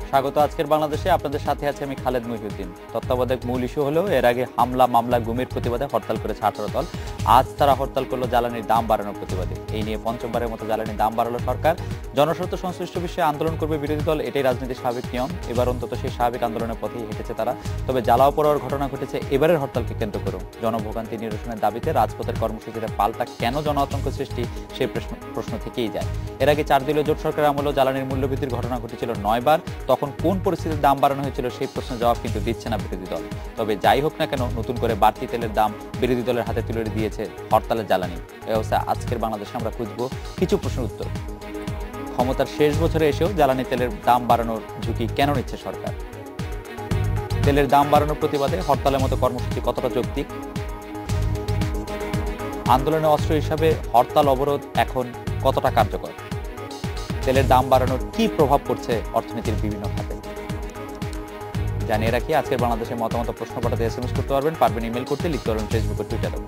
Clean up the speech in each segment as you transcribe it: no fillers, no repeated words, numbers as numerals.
স্বাগত আজকের বাংলাদেশে। আপনাদের সাথে আছে আমি খালেদ মহিউদ্দিন। তত্ত্বাবধায়ক মূল ইস্যু হলেও এর আগে হামলা মামলা গুমের প্রতিবাদে হরতাল করেছে 18 দল। আজ তারা হরতাল করলো জ্বালানির দাম বাড়ানোর প্রতিবাদে। এই নিয়ে পঞ্চমবারের মতো জ্বালানির দাম বাড়ালো সরকার। জনস্বার্থ সংশ্লিষ্ট বিষয়ে আন্দোলন করবে বিরোধী দল, এটাই রাজনীতির স্বাভাবিক নিয়ম। এবার অন্তত সেই স্বাভাবিক আন্দোলনের পথেই হেঁটেছে তারা। তবে জ্বালাও পোড়াওয়ার ঘটনা ঘটেছে এবারের হরতালকে কেন্দ্র করে। জনভোগান্তি নিরসনের দাবিতে রাজপথের কর্মসূচিতে পাল্টা কেন জন আতঙ্ক সৃষ্টি, সেই প্রশ্ন থেকেই যায়। এর আগে 4 দলীয় জোট সরকারের আমলেও জ্বালানির মূল্যবৃদ্ধির ঘটনা ঘটেছিল 9 বার। তখন কোন পরিস্থিতিতে দাম বাড়ানো হয়েছিল সেই প্রশ্নের জবাব কিন্তু দিচ্ছে না বিরোধী দল। তবে যাই হোক না কেন, নতুন করে বাড়তি তেলের দাম বিরোধী দলের হাতে তুলে দিয়েছে হরতালের জ্বালানি। এই অবস্থায় আজকের বাংলাদেশে আমরা খুঁজব কিছু প্রশ্নের উত্তর। ক্ষমতার শেষ বছরে এসেও জ্বালানি তেলের দাম বাড়ানোর ঝুঁকি কেন নিচ্ছে সরকার? তেলের দাম বাড়ানোর প্রতিবাদে হরতালের মতো কর্মসূচি কতটা যৌক্তিক? আন্দোলনের অস্ত্র হিসাবে হরতাল অবরোধ এখন কতটা কার্যকর? তেলের দাম বাড়ানোর কি প্রভাব পড়ছে অর্থনীতির বিভিন্ন খাতে? জানিয়ে রাখি, আজকের বাংলাদেশের মতামত প্রশ্ন পাঠাতে এসএমএস করতে পারবেন ইমেল করতে, লিখতে পারবেন ফেসবুক ও টুইটারে।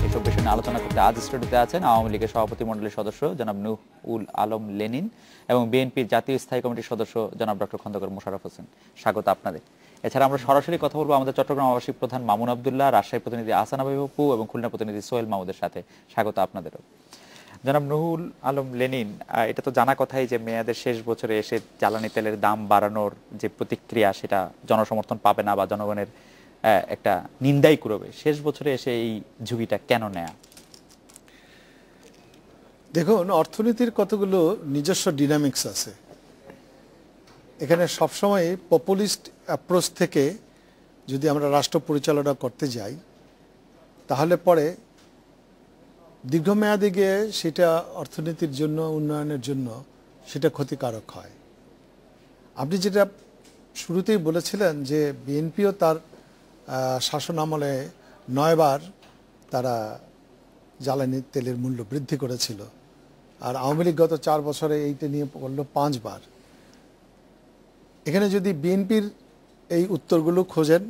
এসব বিষয় নিয়ে আলোচনা করতে আজ স্টুডিওতে আছেন আওয়ামী লীগের সভাপতি মণ্ডলীর সদস্য জনাব নূহুল আলম লেনিন এবং বিএনপির জাতীয় স্থায়ী কমিটির সদস্য জনাব ডক্টর খন্দকার মোশাররফ হোসেন। স্বাগত আপনাদের। এছাড়া আমরা সরাসরি কথা বলবো আমাদের চট্টগ্রাম আবাসিক প্রধান মামুন আবদুল্লাহ, রাজশাহী প্রতিনিধি আহসান আবু এবং খুলনা প্রতিনিধি সোহেল মাহমুদের সাথে। স্বাগত আপনাদেরও। জনাব নূহুল আলম লেনিন, এটা তো জানা কথাই যে মেয়াদের শেষ বছরে এসে জ্বালানি তেলের দাম বাড়ানোর যে প্রতিক্রিয়া সেটা জনসমর্থন পাবে না বা জনগণের একটা নিন্দাই করবে। শেষ বছরে এসে এই ঝুঁকিটা কেন নেয়া? দেখুন, অর্থনীতির কতগুলো নিজস্ব ডিনামিক্স আছে। এখানে সবসময় পপুলিস্ট অ্যাপ্রোচ থেকে যদি আমরা রাষ্ট্র পরিচালনা করতে যাই, তাহলে পরে দীর্ঘমেয়াদে গিয়ে সেটা অর্থনীতির জন্য, উন্নয়নের জন্য সেটা ক্ষতিকারক হয়। আপনি যেটা শুরুতেই বলেছিলেন যে বিএনপিও তার শাসন আমলে 9 বার তারা জ্বালানি তেলের মূল্য বৃদ্ধি করেছিল, আর আওয়ামী লীগ গত 4 বছরে এইটা নিয়ে করলো 5 বার। এখানে যদি বিএনপির এই উত্তরগুলো খোঁজেন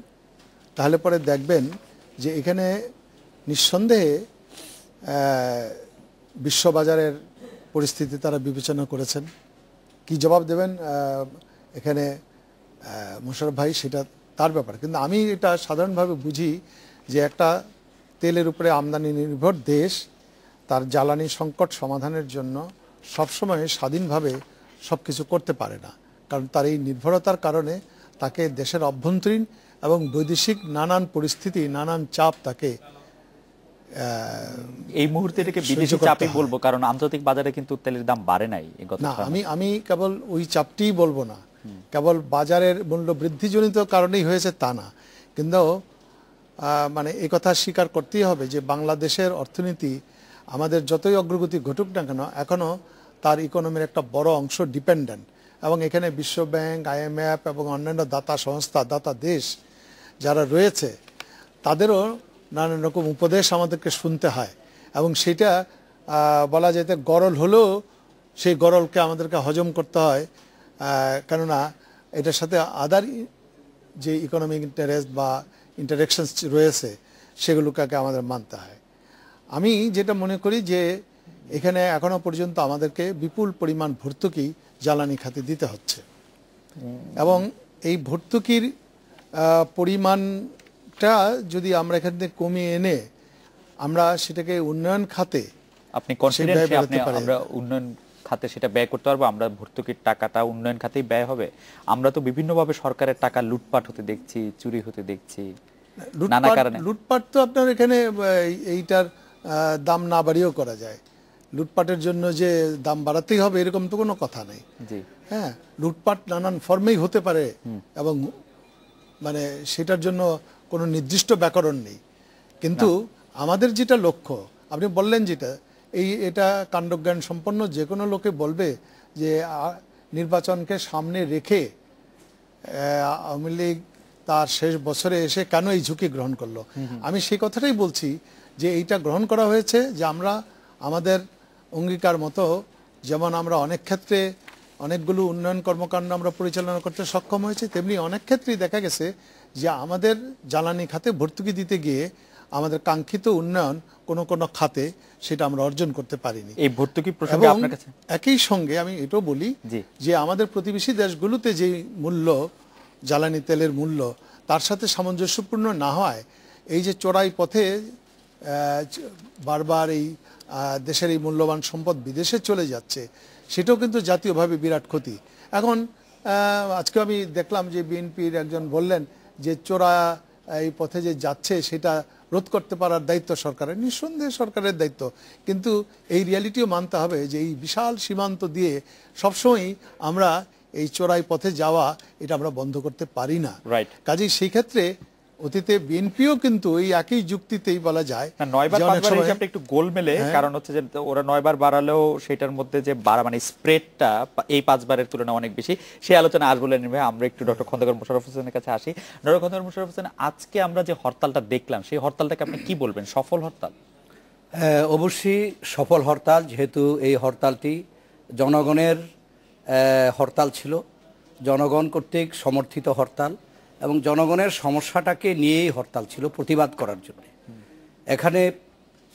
তাহলে পরে দেখবেন যে এখানে নিঃসন্দেহে বিশ্ববাজারের পরিস্থিতি তারা বিবেচনা করেছেন। কি জবাব দেবেন এখানে মোশাররফ ভাই, সেটা তার ব্যাপার। কিন্তু আমি এটা সাধারণভাবে বুঝি যে একটা তেলের উপরে আমদানি নির্ভর দেশ তার জ্বালানি সংকট সমাধানের জন্য সবসময় স্বাধীনভাবে সব কিছু করতে পারে না, কারণ তার এই নির্ভরতার কারণে তাকে দেশের অভ্যন্তরীণ এবং বৈদেশিক নানান পরিস্থিতি, নানান চাপ তাকে এই মুহূর্তে এটাকে বিদেশি চাপই বলবো, কারণ আন্তর্জাতিক বাজারে কিন্তু তেলের দাম বাড়ে নাই। না, আমি কেবল ওই চাপটিই বলবো না, কেবল বাজারের মূল্য বৃদ্ধিজনিত কারণেই হয়েছে তা না। কিন্তু মানে এই কথা স্বীকার করতেই হবে যে বাংলাদেশের অর্থনীতি আমাদের যতই অগ্রগতি ঘটুক না কেন, এখনও তার ইকোনমির একটা বড় অংশ ডিপেন্ডেন্ট। এবং এখানে বিশ্বব্যাংক, IMF এবং অন্যান্য দাতা সংস্থা, দাতা দেশ যারা রয়েছে, তাদেরও নানান রকম উপদেশ আমাদেরকে শুনতে হয়। এবং সেটা বলা যেতে গরল হলেও সেই গরলকে আমাদেরকে হজম করতে হয়, কেননা এটার সাথে আদার যে ইকোনমিক ইন্টারেস্ট বা ইন্টারেকশনস রয়েছে সেগুলোকে আমাদের মানতে হয়। আমি যেটা মনে করি যে এখানে এখনো পর্যন্ত আমাদেরকে বিপুল পরিমাণ ভর্তুকি জ্বালানি খাতে দিতে হচ্ছে, এবং এই ভর্তুকির পরিমাণটা যদি আমরা এখান থেকে কমিয়ে এনে আমরা সেটাকে উন্নয়ন খাতে, আপনি আমরা উন্নয়ন খাতে সেটা ব্যয় করতে পারবো, আমরা ভর্তুকির টাকাটা উন্নয়ন খাতেই ব্যয় হবে। আমরা তো বিভিন্নভাবে সরকারের টাকা লুটপাট হতে দেখছি, চুরি হতে দেখছি নানা কারণে। লুটপাট তো আপনার এখানে এইটার দাম না বাড়িয়েও করা যায়। লুটপাটের জন্য যে দাম বাড়াতেই হবে এরকম তো কোনো কথা নেই। হ্যাঁ, লুটপাট নানান ফর্মেই হতে পারে, এবং মানে সেটার জন্য কোনো নির্দিষ্ট ব্যাকরণ নেই। কিন্তু আমাদের যেটা লক্ষ্য, আপনি বললেন যেটা, এটা কাণ্ডজ্ঞান সম্পন্ন যে কোনো লোকে বলবে যে নির্বাচনকে সামনে রেখে আওয়ামী লীগ তার শেষ বছরে এসে কেন এই ঝুঁকি গ্রহণ করলো। আমি সেই কথাটাই বলছি যে এইটা গ্রহণ করা হয়েছে যে আমরা আমাদের অঙ্গীকার মতো, যেমন আমরা অনেক ক্ষেত্রে অনেকগুলো উন্নয়ন কর্মকাণ্ড আমরা পরিচালনা করতে সক্ষম হয়েছি, তেমনি অনেক ক্ষেত্রেই দেখা গেছে যে আমাদের জ্বালানি খাতে ভর্তুকি দিতে গিয়ে আমাদের কাঙ্ক্ষিত উন্নয়ন কোন কোন খাতে সেটা আমরা অর্জন করতে পারিনি। এই ভর্তুকি প্রসঙ্গে এবং আপনার কাছে একই সঙ্গে আমি এটাও বলি যে আমাদের প্রতিবেশী দেশগুলোতে যে মূল্য, জ্বালানি তেলের মূল্য তার সাথে সামঞ্জস্যপূর্ণ না হয় এই যে চোরাই পথে বারবার এই দেশের এই মূল্যবান সম্পদ বিদেশে চলে যাচ্ছে, সেটাও কিন্তু জাতীয়ভাবে বিরাট ক্ষতি। এখন আজকে আমি দেখলাম যে বিএনপির একজন বললেন যে চোরা এই পথে যে যাচ্ছে সেটা রোধ করতে পারার দায়িত্ব সরকারের। নিঃসন্দেহে সরকারের দায়িত্ব, কিন্তু এই রিয়ালিটিও মানতে হবে যে এই বিশাল সীমান্ত দিয়ে সবসময়ই আমরা এই চোরাই পথে যাওয়া এটা আমরা বন্ধ করতে পারি না। কাজেই সেই ক্ষেত্রে অতীতে বিএনপিও কিন্তু এই একই যুক্তিতেই বলা যায় 9 বার 5 বার হিসাবটা একটু গোলমেলে, কারণ হচ্ছে যে ওরা 9 বার বাড়ালেও সেটার মধ্যে যে মানে স্প্রেডটা এই 5 বারের তুলনায় অনেক বেশি। সেই আলোচনা আর বলে নেবে। আমরা একটু ডক্টর খন্দকার মোশাররফ হোসেনের কাছে আসি। ডক্টর খন্দকার মোশাররফ হোসেন, আজকে আমরা যে হরতালটা দেখলাম সেই হরতালটাকে আপনি কি বলবেন? সফল হরতাল? অবশ্যই সফল হরতাল, যেহেতু এই হরতালটি জনগণের হরতাল ছিল, জনগণ কর্তৃক সমর্থিত হরতাল এবং জনগণের সমস্যাটাকে নিয়েই হরতাল ছিল, প্রতিবাদ করার জন্য। এখানে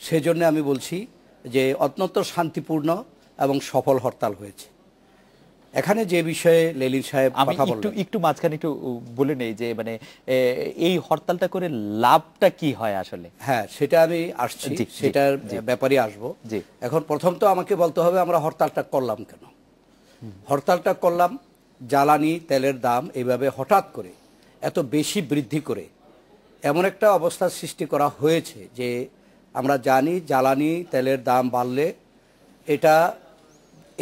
সেজন্য আমি বলছি যে অত্যন্ত শান্তিপূর্ণ এবং সফল হরতাল হয়েছে। এখানে যে বিষয়ে লেলিন সাহেব কথা বললেন, একটু মাঝখানে একটু বলে নেই যে মানে এই হরতালটা করে লাভটা কি হয় আসলে? হ্যাঁ, সেটা আমি আসছি, সেটার ব্যাপারে আসবো। এখন প্রথম তো আমাকে বলতে হবে আমরা হরতালটা করলাম কেন। হরতালটা করলাম জ্বালানি তেলের দাম এইভাবে হঠাৎ করে এত বেশি বৃদ্ধি করে এমন একটা অবস্থার সৃষ্টি করা হয়েছে যে আমরা জানি জ্বালানি তেলের দাম বাড়লে এটা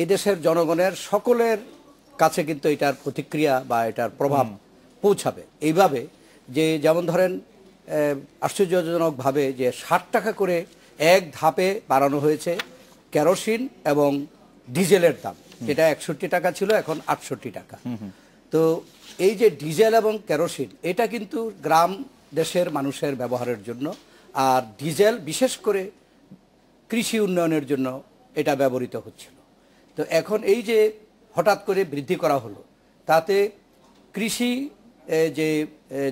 এদেশের জনগণের সকলের কাছে কিন্তু এটার প্রতিক্রিয়া বা এটার প্রভাব পৌঁছাবে এইভাবে যে, যেমন ধরেন আশ্চর্যজনকভাবে যে 60 টাকা করে এক ধাপে বাড়ানো হয়েছে কেরোসিন এবং ডিজেলের দাম, যেটা 61 টাকা ছিল এখন 68 টাকা। তো এই যে ডিজেল এবং কেরোসিন এটা কিন্তু গ্রাম দেশের মানুষের ব্যবহারের জন্য, আর ডিজেল বিশেষ করে কৃষি উন্নয়নের জন্য এটা ব্যবহৃত হচ্ছিল। তো এখন এই যে হঠাৎ করে বৃদ্ধি করা হলো, তাতে কৃষি যে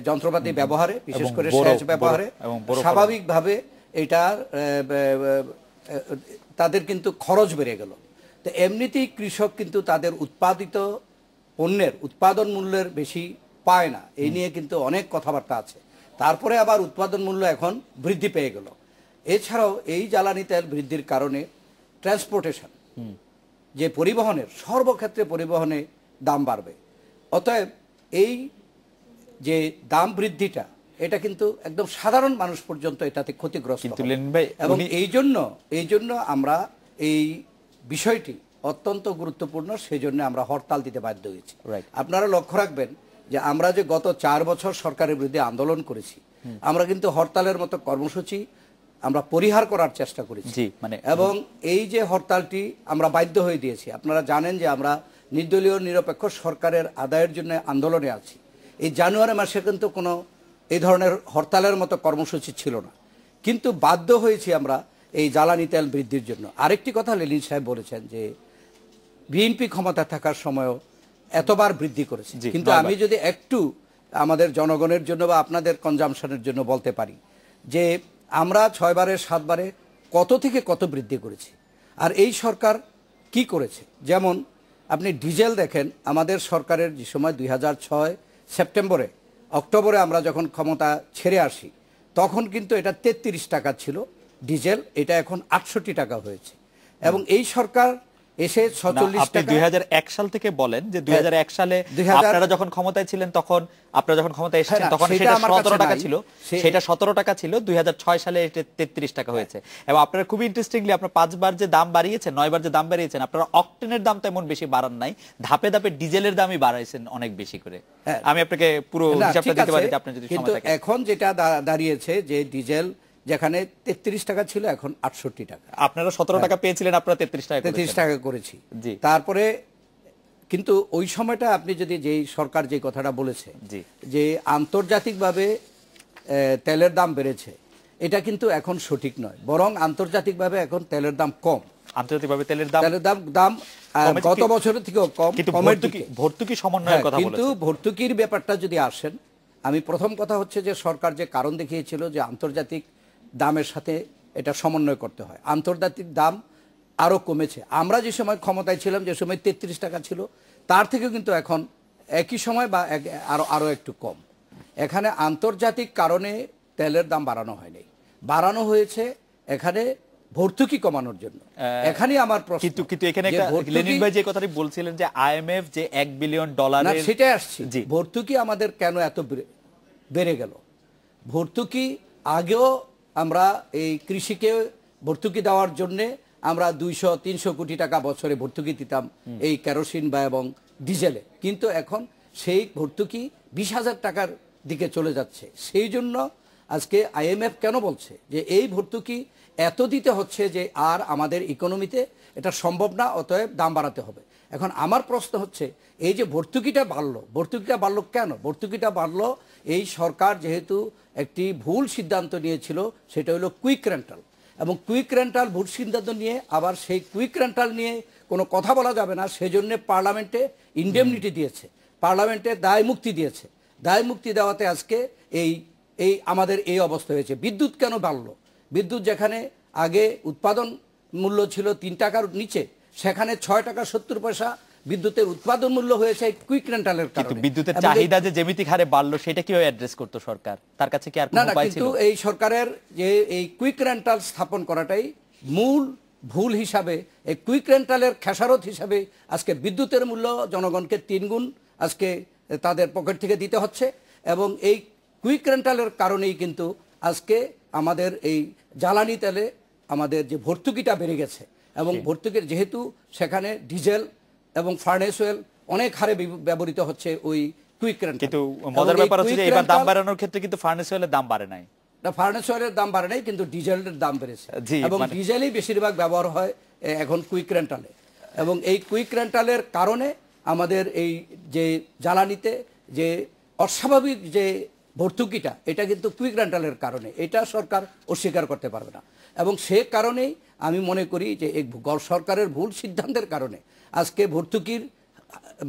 যন্ত্রপাতি ব্যবহারে, বিশেষ করে সেচ ব্যবহারে স্বাভাবিকভাবে এটা তাদের কিন্তু খরচ বেড়ে গেল। তো এমনিতেই কৃষক কিন্তু তাদের উৎপাদিত পণ্যের উৎপাদন মূল্যের বেশি পায় না, এই নিয়ে কিন্তু অনেক কথাবার্তা আছে। তারপরে আবার উৎপাদন মূল্য এখন বৃদ্ধি পেয়ে গেল। এছাড়াও এই জ্বালানি তেল বৃদ্ধির কারণে ট্রান্সপোর্টেশন, যে পরিবহনের, সর্বক্ষেত্রে পরিবহনে দাম বাড়বে। অতএব এই যে দাম বৃদ্ধিটা এটা কিন্তু একদম সাধারণ মানুষ পর্যন্ত এটাতে ক্ষতিগ্রস্ত এবং এই জন্য আমরা এই বিষয়টি অত্যন্ত গুরুত্বপূর্ণ, সেই জন্য আমরা হরতাল দিতে বাধ্য হয়েছি। আপনারা লক্ষ্য রাখবেন যে আমরা যে গত 4 বছর সরকারের বিরুদ্ধে আন্দোলন করেছি, আমরা কিন্তু হরতালের মতো কর্মসূচি আমরা পরিহার করার চেষ্টা করেছি এবং এই যে হরতালটি আমরা বাধ্য হয়ে দিয়েছি। আপনারা জানেন যে আমরা নির্দলীয় নিরপেক্ষ সরকারের আদায়ের জন্য আন্দোলনে আছি। এই জানুয়ারি মাসে কিন্তু কোনো এই ধরনের হরতালের মতো কর্মসূচি ছিল না, কিন্তু বাধ্য হয়েছি আমরা এই জ্বালানি তেল বৃদ্ধির জন্য। আরেকটি কথা লেলিন সাহেব বলেছেন যে বিএনপি ক্ষমতা থাকার সময়ও এতবার বৃদ্ধি করেছে, কিন্তু আমি যদি একটু আমাদের জনগণের জন্য বা আপনাদের কনজামশনের জন্য বলতে পারি যে আমরা 6 বারে 7 বারে কত থেকে কত বৃদ্ধি করেছি, আর এই সরকার কি করেছে। যেমন আপনি ডিজেল দেখেন, আমাদের সরকারের যে সময় 2006 সেপ্টেম্বরে অক্টোবরে আমরা যখন ক্ষমতা ছেড়ে আসি তখন কিন্তু এটা 33 টাকা ছিল ডিজেল, এটা এখন 68 টাকা হয়েছে। এবং এই সরকার এসে 46 টাকা 2001 সাল থেকে বলেন যে 2001 সালে আপনারা যখন ক্ষমতায় ছিলেন, তখন আপনারা যখন ক্ষমতায় এসেছেন তখন সেটা 17 টাকা ছিল, সেটা 17 টাকা ছিল, 2006 সালে এটা 33 টাকা হয়েছে। এবং আপনারা খুবই ইন্টারেস্টিংলি আপনারা 5 বার যে দাম বাড়িয়েছেন, 9 বার যে দাম বাড়িয়েছেন, আপনারা অকটেনের দাম তেমন বেশি বাড়ান নাই, ধাপে ধাপে ডিজেলের দামই বাড়াইছেন অনেক বেশি করে। আমি আপনাকে পুরো হিসাবটা দিতে পারি আপনি যদি সময় থাকে। এখন যেটা দাঁড়িয়েছে যে ডিজেল যেখানে 33 টাকা ছিল এখন 68 টাকা। আপনারা 17 টাকা পেয়েছিলেন, আপনারা 33 টাকা করেছি। তারপরে কিন্তু ওই সময়টা আপনি যদি যেই সরকার যে কথাটা বলেছে যে আন্তর্জাতিকভাবে তেলের দাম বেড়েছে, এটা কিন্তু এখন সঠিক নয়, বরং আন্তর্জাতিকভাবে এখন তেলের দাম কম। আন্তর্জাতিকভাবে তেলের দাম গত বছরের থেকেও কম। ভর্তুকি সমন্বয়ের কথা বলেছেন, কিন্তু ভর্তুকির ব্যাপারটা যদি আসেন, আমি প্রথম কথা হচ্ছে যে সরকার যে কারণ দেখিয়েছিল যে আন্তর্জাতিক দামের সাথে এটা সমন্বয় করতে হয়। আন্তর্জাতিক দাম আরও কমেছে। আমরা যে সময় ক্ষমতায় ছিলাম, যে সময় 33 টাকা ছিল, তার থেকেও কিন্তু এখন একই সময় বা আরও একটু কম। এখানে আন্তর্জাতিক কারণে তেলের দাম বাড়ানো হয়নি, বাড়ানো হয়েছে এখানে ভর্তুকি কমানোর জন্য। এখানেই আমার প্রশ্ন। কিন্তু এখানে লেনিন ভাই যে কথাটি বলছিলেন যে আইএমএফ যে $1 বিলিয়ন সেটাই আসছে, ভর্তুকি আমাদের কেন এত বেড়ে গেল? ভর্তুকি আগেও আমরা এই কৃষিকে ভর্তুকি দেওয়ার জন্য আমরা 200-300 কোটি টাকা বছরে ভর্তুকি দিতাম এই কেরোসিন বা এবং ডিজেলে, কিন্তু এখন সেই ভর্তুকি 20,000 টাকার দিকে চলে যাচ্ছে। সেই জন্য আজকে আইএমএফ কেন বলছে যে এই ভর্তুকি এত দিতে হচ্ছে যে আর আমাদের ইকোনমিতে এটা সম্ভব না, অতএব দাম বাড়াতে হবে। এখন আমার প্রশ্ন হচ্ছে, এই যে ভর্তুকিটা বাড়লো কেন? ভর্তুকিটা বাড়লো এই সরকার যেহেতু একটি ভুল সিদ্ধান্ত নিয়েছিল, সেটা হলো কুইক রেন্টাল। এবং কুইক রেন্টাল ভুল সিদ্ধান্ত নিয়ে আবার সেই কুইক রেন্টাল নিয়ে কোনো কথা বলা যাবে না, সেজন্য পার্লামেন্টে ইন্ডেমনিটি দিয়েছে, পার্লামেন্টে দায় মুক্তি দিয়েছে। দায় মুক্তি দেওয়াতে আজকে এই আমাদের এই অবস্থা হয়েছে। বিদ্যুৎ কেন বাড়লো? বিদ্যুৎ যেখানে আগে উৎপাদন মূল্য ছিল 3 টাকার নিচে, সেখানে 6 টাকা 70 পয়সা বিদ্যুতের উৎপাদন মূল্য হয়েছে কুইক রেন্টালের কারণে। কিন্তু বিদ্যুতের চাহিদা যে জ্যামিতিক হারে বাড়লো, সেটা কিভাবে অ্যাড্রেস করতো সরকার? তার কাছে কি আর কোনো উপায় ছিল? কিন্তু এই সরকারের যে এই কুইক রেন্টাল স্থাপন করাটাই মূল ভুল হিসাবে, এই কুইক রেন্টালের খেসারত হিসাবে আজকে বিদ্যুতের মূল্য জনগণকে 3 গুণ আজকে তাদের পকেট থেকে দিতে হচ্ছে। এবং এই কুইক রেন্টালের কারণেই কিন্তু আজকে আমাদের এই জ্বালানি তেলে আমাদের যে ভর্তুকিটা বেড়ে গেছে, এবং ভর্তুকির যেহেতু সেখানে ডিজেল এবং ফার্নেস অয়েল অনেক হারে ব্যবহৃত হচ্ছে ওই কুইক রেন্টাল। কিন্তু মজার ব্যাপার হচ্ছে যে এবার দাম বাড়ানোর ক্ষেত্রে কিন্তু ফার্নেস অয়েলের দাম বাড়ে নাই। ফার্নেস অয়েলের দাম বাড়ে নাই, কিন্তু ডিজেলের দাম বেড়েছে, এবং ডিজেলই বেশিরভাগ ব্যবহার হয় এখন কুইক রেন্টালে। এবং এই কুইক রেন্টালের কারণে আমাদের এই যে জ্বালানিতে যে অস্বাভাবিক যে ভর্তুকিটা, এটা কিন্তু কুইক রেন্টালের কারণে, এটা সরকার অস্বীকার করতে পারবে না। এবং সে কারণেই আমি মনে করি যে এই সরকারের ভুল সিদ্ধান্তের কারণে আজকে ভর্তুকির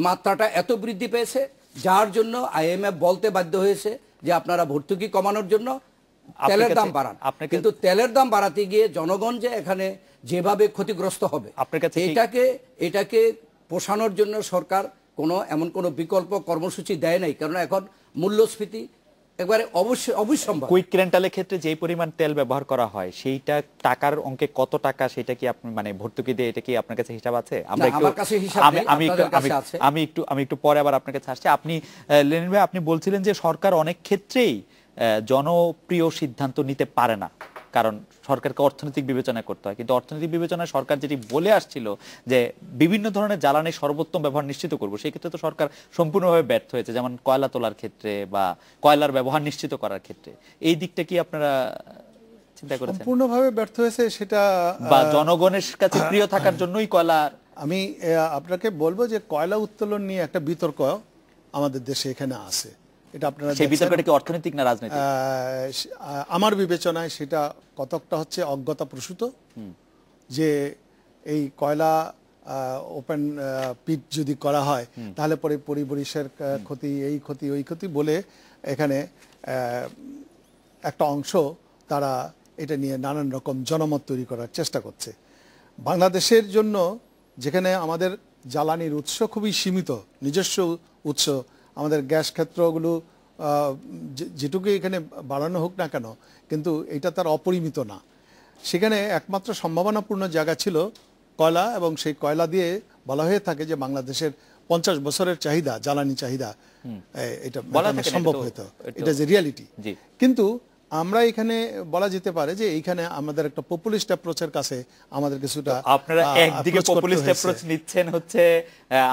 মাত্রাটা এত বৃদ্ধি পেয়েছে, যার জন্য আইএমএফ বলতে বাধ্য হয়েছে যে আপনারা ভর্তুকি কমানোর জন্য তেলের দাম বাড়ান। কিন্তু তেলের দাম বাড়াতে গিয়ে জনগণ যে এখানে যেভাবে ক্ষতিগ্রস্ত হবে, এটাকে পোষানোর জন্য সরকার এমন কোনো বিকল্প কর্মসূচি দেয় নাই। কারণ এখন মূল্যস্ফীতি একবারে অবশ্যম্ভাবী। কুইক রেন্টালের ক্ষেত্রে যে পরিমাণ তেল ব্যবহার করা হয়, সেইটা টাকার অঙ্কে কত টাকা, সেটা কি আপনি মানে ভর্তুকি দিয়ে, এটা কি আপনার কাছে হিসাব আছে? আমি একটু পরে আবার আপনার কাছে আসছি। আপনি লেনিন ভাই, আপনি বলছিলেন যে সরকার অনেক ক্ষেত্রেই জনপ্রিয় সিদ্ধান্ত নিতে পারে না, কারণ সরকারকে অর্থনৈতিক বিবেচনা করতে হয়। কিন্তু অর্থনৈতিক বিবেচনায় সরকার যেটি বলে আসছিল যে বিভিন্ন ধরনের জ্বালানির সর্বোত্তম ব্যবহার নিশ্চিত করবো, সেই ক্ষেত্রে তো সরকার সম্পূর্ণভাবে ব্যর্থ হয়েছে, যেমন কয়লা তোলার ক্ষেত্রে বা কয়লার ব্যবহার নিশ্চিত করার ক্ষেত্রে। এই দিকটা কি আপনারা চিন্তা করেছেন? সম্পূর্ণভাবে ব্যর্থ হয়েছে সেটা, বা জনগণের কাছে প্রিয় থাকার জন্যই কয়লা? আমি আপনাকে বলবো যে কয়লা উত্তোলন নিয়ে একটা বিতর্ক আমাদের দেশে এখানে আছে। এটা আপনারা সেই বিতর্কটা কি অর্থনৈতিক না রাজনৈতিক? আমার বিবেচনায় সেটা কতকটা হচ্ছে অজ্ঞতাপ্রসূত, যে এই কয়লা ওপেন পিট যদি করা হয় তাহলে পরে পরিবেশের ক্ষতি, এই ক্ষতি, ওই ক্ষতি বলে এখানে একটা অংশ তারা এটা নিয়ে নানান রকম জনমত তৈরি করার চেষ্টা করছে। বাংলাদেশের জন্য যেখানে আমাদের জ্বালানির উৎস খুবই সীমিত, নিজস্ব উৎস, আমাদের গ্যাস ক্ষেত্রগুলো যেটুকু এখানে বাড়ানো হোক না কেন, কিন্তু এটা তার অপরিমিত না। সেখানে একমাত্র সম্ভাবনাপূর্ণ জায়গা ছিল কয়লা, এবং সেই কয়লা দিয়ে বলা হয়ে থাকে যে বাংলাদেশের 50 বছরের চাহিদা, জ্বালানি চাহিদা এটা সম্ভব হতো, এটা যে রিয়ালিটি। কিন্তু আমরা এখানে বলা যেতে পারে যে এইখানে আমাদের একটা পপুলিস্ট অ্যাপ্রোচের কাছে আমাদের কিছুটা, আপনারা একদিকে পপুলিস্ট অ্যাপ্রোচ নিচ্ছেন, হচ্ছে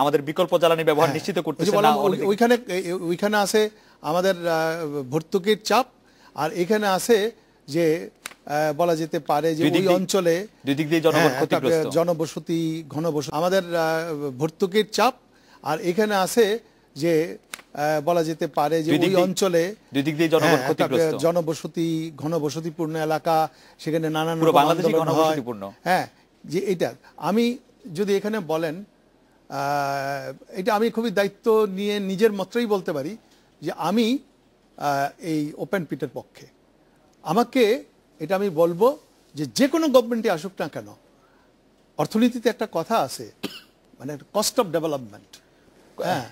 আমাদের বিকল্প জ্বালানি ব্যবহার নিশ্চিত করতেছেন না, ওইখানে আছে আমাদের ভর্তুকির চাপ, আর এখানে আছে যে বলা যেতে পারে যে ওই অঞ্চলে জনবসতি, ঘনবসতি, আমাদের ভর্তুকির চাপ, আর এখানে আছে যে বলা যেতে পারে যে ওই অঞ্চলে জনবসতি, ঘনবসতিপূর্ণ এলাকা, সেখানে নানান হ্যাঁ, যে এটা আমি যদি এখানে বলেন, এটা আমি খুবই দায়িত্ব নিয়ে নিজের মাত্রই বলতে পারি যে আমি এই ওপেন পিটের পক্ষে। আমাকে এটা আমি বলবো যে কোনো গভর্নমেন্টই আসুক না কেন, অর্থনীতিতে একটা কথা আছে, মানে কস্ট অফ ডেভেলপমেন্ট, হ্যাঁ,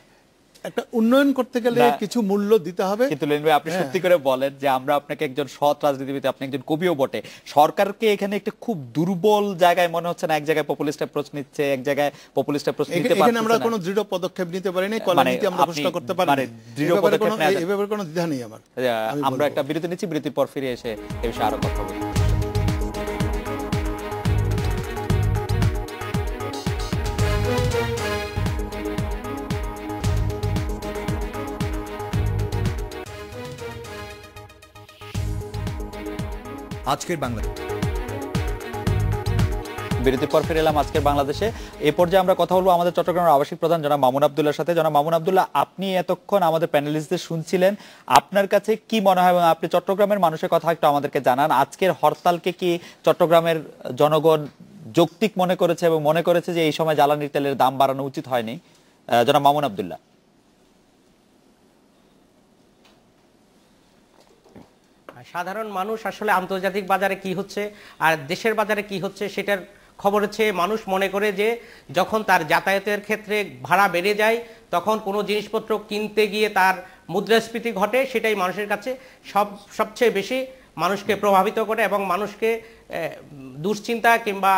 একটা উন্নয়ন করতে গেলে কিছু মূল্য দিতে হবে। কিন্তু লেন ভাই, আপনি সত্যি করে বলেন যে আমরা আপনাকে একজন সৎ রাজনীতিবিদ, আপনি একজন কবিও বটে, সরকারকে এখানে একটা খুব দুর্বল জায়গায় মনে হচ্ছে না? এক জায়গায় পপুলিস্ট অ্যাপ্রোচ নিচ্ছে, এক জায়গায় পপুলিস্ট অ্যাপ্রোচ নিতে পারছে না। এখানে আমরা কোনো দৃঢ় পদক্ষেপ নিতে পারি না, কলানীতি আমরা ঘোষণা করতে পারি না, দৃঢ় পদক্ষেপ নেওয়া এই ব্যাপারে কোনো দ্বিধা নেই আমার। আমরা একটা বিরতি নিচ্ছি, বিরতির পর ফিরে এসে এই বিষয়ে আরো কথা বলবো। আজকের বাংলা বিরতির পর ফিরে এলাম আজকের বাংলাদেশে। এই পর্যায়ে আমরা কথা বলবো আমাদের চট্টগ্রামের আবাসিক প্রধান জনাব মামুন আব্দুল্লাহর সাথে। জনাব মামুন আব্দুল্লাহ, আপনি এতক্ষণ আমাদের প্যানেলিস্টদের শুনছিলেন, আপনার কাছে কি মনে হয় এবং আপনি চট্টগ্রামের মানুষের কথা একটু আমাদেরকে জানান। আজকের হরতালকে কি চট্টগ্রামের জনগণ যৌক্তিক মনে করেছে এবং মনে করেছে যে এই সময় জ্বালানি তেলের দাম বাড়ানো উচিত হয়নি? জনাব মামুন আব্দুল্লাহ। সাধারণ মানুষ আসলে আন্তর্জাতিক বাজারে কি হচ্ছে আর দেশের বাজারে কি হচ্ছে সেটার খবর হচ্ছে, মানুষ মনে করে যে যখন তার যাতায়াতের ক্ষেত্রে ভাড়া বেড়ে যায় তখন কোনো জিনিসপত্র কিনতে গিয়ে তার মুদ্রাস্ফীতি ঘটে, সেটাই মানুষের কাছে সবচেয়ে বেশি মানুষকে প্রভাবিত করে এবং মানুষকে দুশ্চিন্তা কিংবা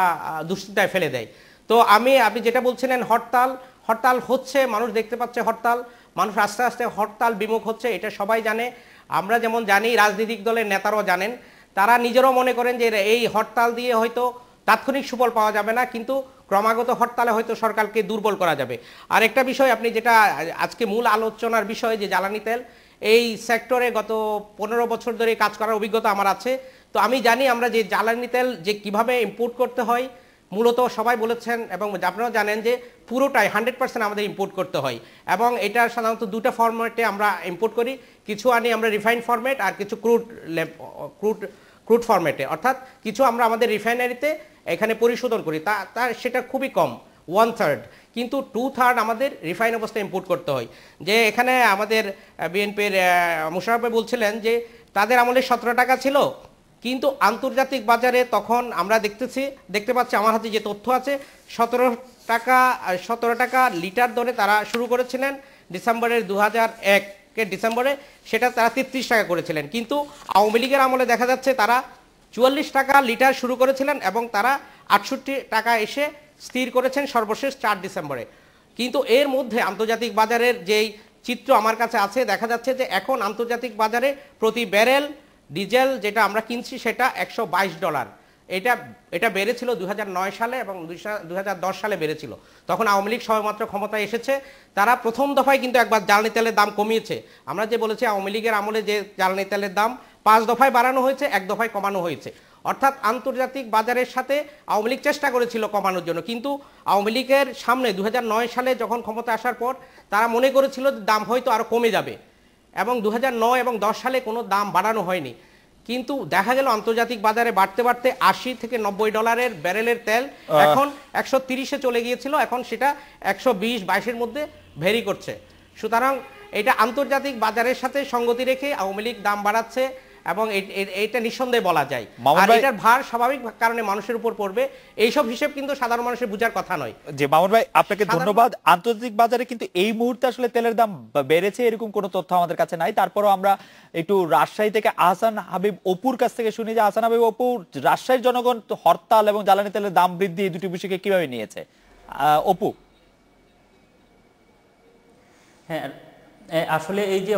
দুশ্চিন্তায় ফেলে দেয়। তো আপনি যেটা বলছিলেন, হরতাল হচ্ছে, মানুষ দেখতে পাচ্ছে হরতাল, মানুষ আস্তে আস্তে হরতাল বিমুখ হচ্ছে, এটা সবাই জানে। আমরা যেমন জানি, রাজনৈতিক দলের নেতারাও জানেন, তারা নিজেরাও মনে করেন যে এই হরতাল দিয়ে হয়তো তাৎক্ষণিক সুফল পাওয়া যাবে না, কিন্তু ক্রমাগত হরতালে হয়তো সরকারকে দুর্বল করা যাবে। আর একটা বিষয়, আপনি যেটা আজকে মূল আলোচনার বিষয়, যে জ্বালানি তেল, এই সেক্টরে গত 15 বছর ধরে কাজ করার অভিজ্ঞতা আমার আছে। তো আমি জানি আমরা যে জ্বালানি তেল যে কিভাবে ইম্পোর্ট করতে হয়, মূলত সবাই বলেছেন এবং আপনারাও জানেন যে পুরোটাই 100% আমাদের ইম্পোর্ট করতে হয় এবং এটা সাধারণত দুটো ফরম্যাটে আমরা ইম্পোর্ট করি। কিছু আনি আমরা রিফাইন্ড ফরম্যাট আর কিছু ক্রুড ফরম্যাটে, অর্থাৎ কিছু আমরা আমাদের রিফাইনারিতে এখানে পরিশোধন করি, তার সেটা খুবই কম, 1/3, কিন্তু 2/3 আমাদের রিফাইন অবস্থায় ইম্পোর্ট করতে হয়। যে এখানে আমাদের বিএনপির মুশাররফ ভাই বলছিলেন যে তাদের আমলে 17 টাকা ছিল, কিন্তু আন্তর্জাতিক বাজারে তখন আমরা দেখতে পাচ্ছি, আমার হাতে যে তথ্য আছে, 17 টাকা লিটার দরে তারা শুরু করেছিলেন ডিসেম্বরের 2001 ডিসেম্বরে, সেটা তারা 33 টাকা করেছিলেন। কিন্তু আওয়ামী লীগের আমলে দেখা যাচ্ছে তারা 44 টাকা লিটার শুরু করেছিলেন এবং তারা 68 টাকা এসে স্থির করেছেন সর্বশেষ 4 ডিসেম্বরে। কিন্তু এর মধ্যে আন্তর্জাতিক বাজারের যেই চিত্র আমার কাছে আছে, দেখা যাচ্ছে যে এখন আন্তর্জাতিক বাজারে প্রতি ব্যারেল ডিজেল যেটা আমরা কিনছি সেটা $122। এটা বেড়েছিল 2009 সালে এবং 2010 সালে বেড়েছিল। তখন আওয়ামী লীগ সবেমাত্র ক্ষমতায় এসেছে, তারা প্রথম দফায় কিন্তু একবার জ্বালানি তেলের দাম কমিয়েছে। আমরা যে বলেছি আওয়ামী লীগের আমলে যে জ্বালানি তেলের দাম 5 দফায় বাড়ানো হয়েছে, 1 দফায় কমানো হয়েছে। অর্থাৎ আন্তর্জাতিক বাজারের সাথে আওয়ামী লীগ চেষ্টা করেছিল কমানোর জন্য, কিন্তু আওয়ামী লীগের সামনে 2009 সালে যখন ক্ষমতা আসার পর তারা মনে করেছিল দাম হয়তো আরও কমে যাবে এবং 2009 এবং 10 সালে কোনো দাম বাড়ানো হয়নি। কিন্তু দেখা গেল আন্তর্জাতিক বাজারে বাড়তে বাড়তে $80 থেকে $90 ব্যারেলের তেল এখন 130-এ চলে গিয়েছিল, এখন সেটা 120-22-এর মধ্যে ভেরি করছে। সুতরাং এটা আন্তর্জাতিক বাজারের সাথে সঙ্গতি রেখে আওয়ামী লীগ দাম বাড়াচ্ছে এবং এটা নিঃসন্দেহে বলা যায়। আর এটার ভার স্বাভাবিক কারণে মানুষের উপর পড়বে, এইসব হিসেব কিন্তু সাধারণ মানুষের বোঝার কথা নয়। যে মামুন ভাই, আপনাকে ধন্যবাদ। আন্তর্জাতিক বাজারে কিন্তু এই মুহূর্তে আসলে তেলের দাম বেড়েছে এরকম কোনো তথ্য আমাদের কাছে নাই। তারপরও আমরা একটু রাজশাহী থেকে আহসান হাবিব অপুর কাছ থেকে শুনি যে আহসান হাবিব অপু, রাজশাহীর জনগণ হরতাল এবং জ্বালানি তেলের দাম বৃদ্ধি এই দুটি বিষয়কে কিভাবে নিয়েছে? অপু। হ্যাঁ, আসলে এই যে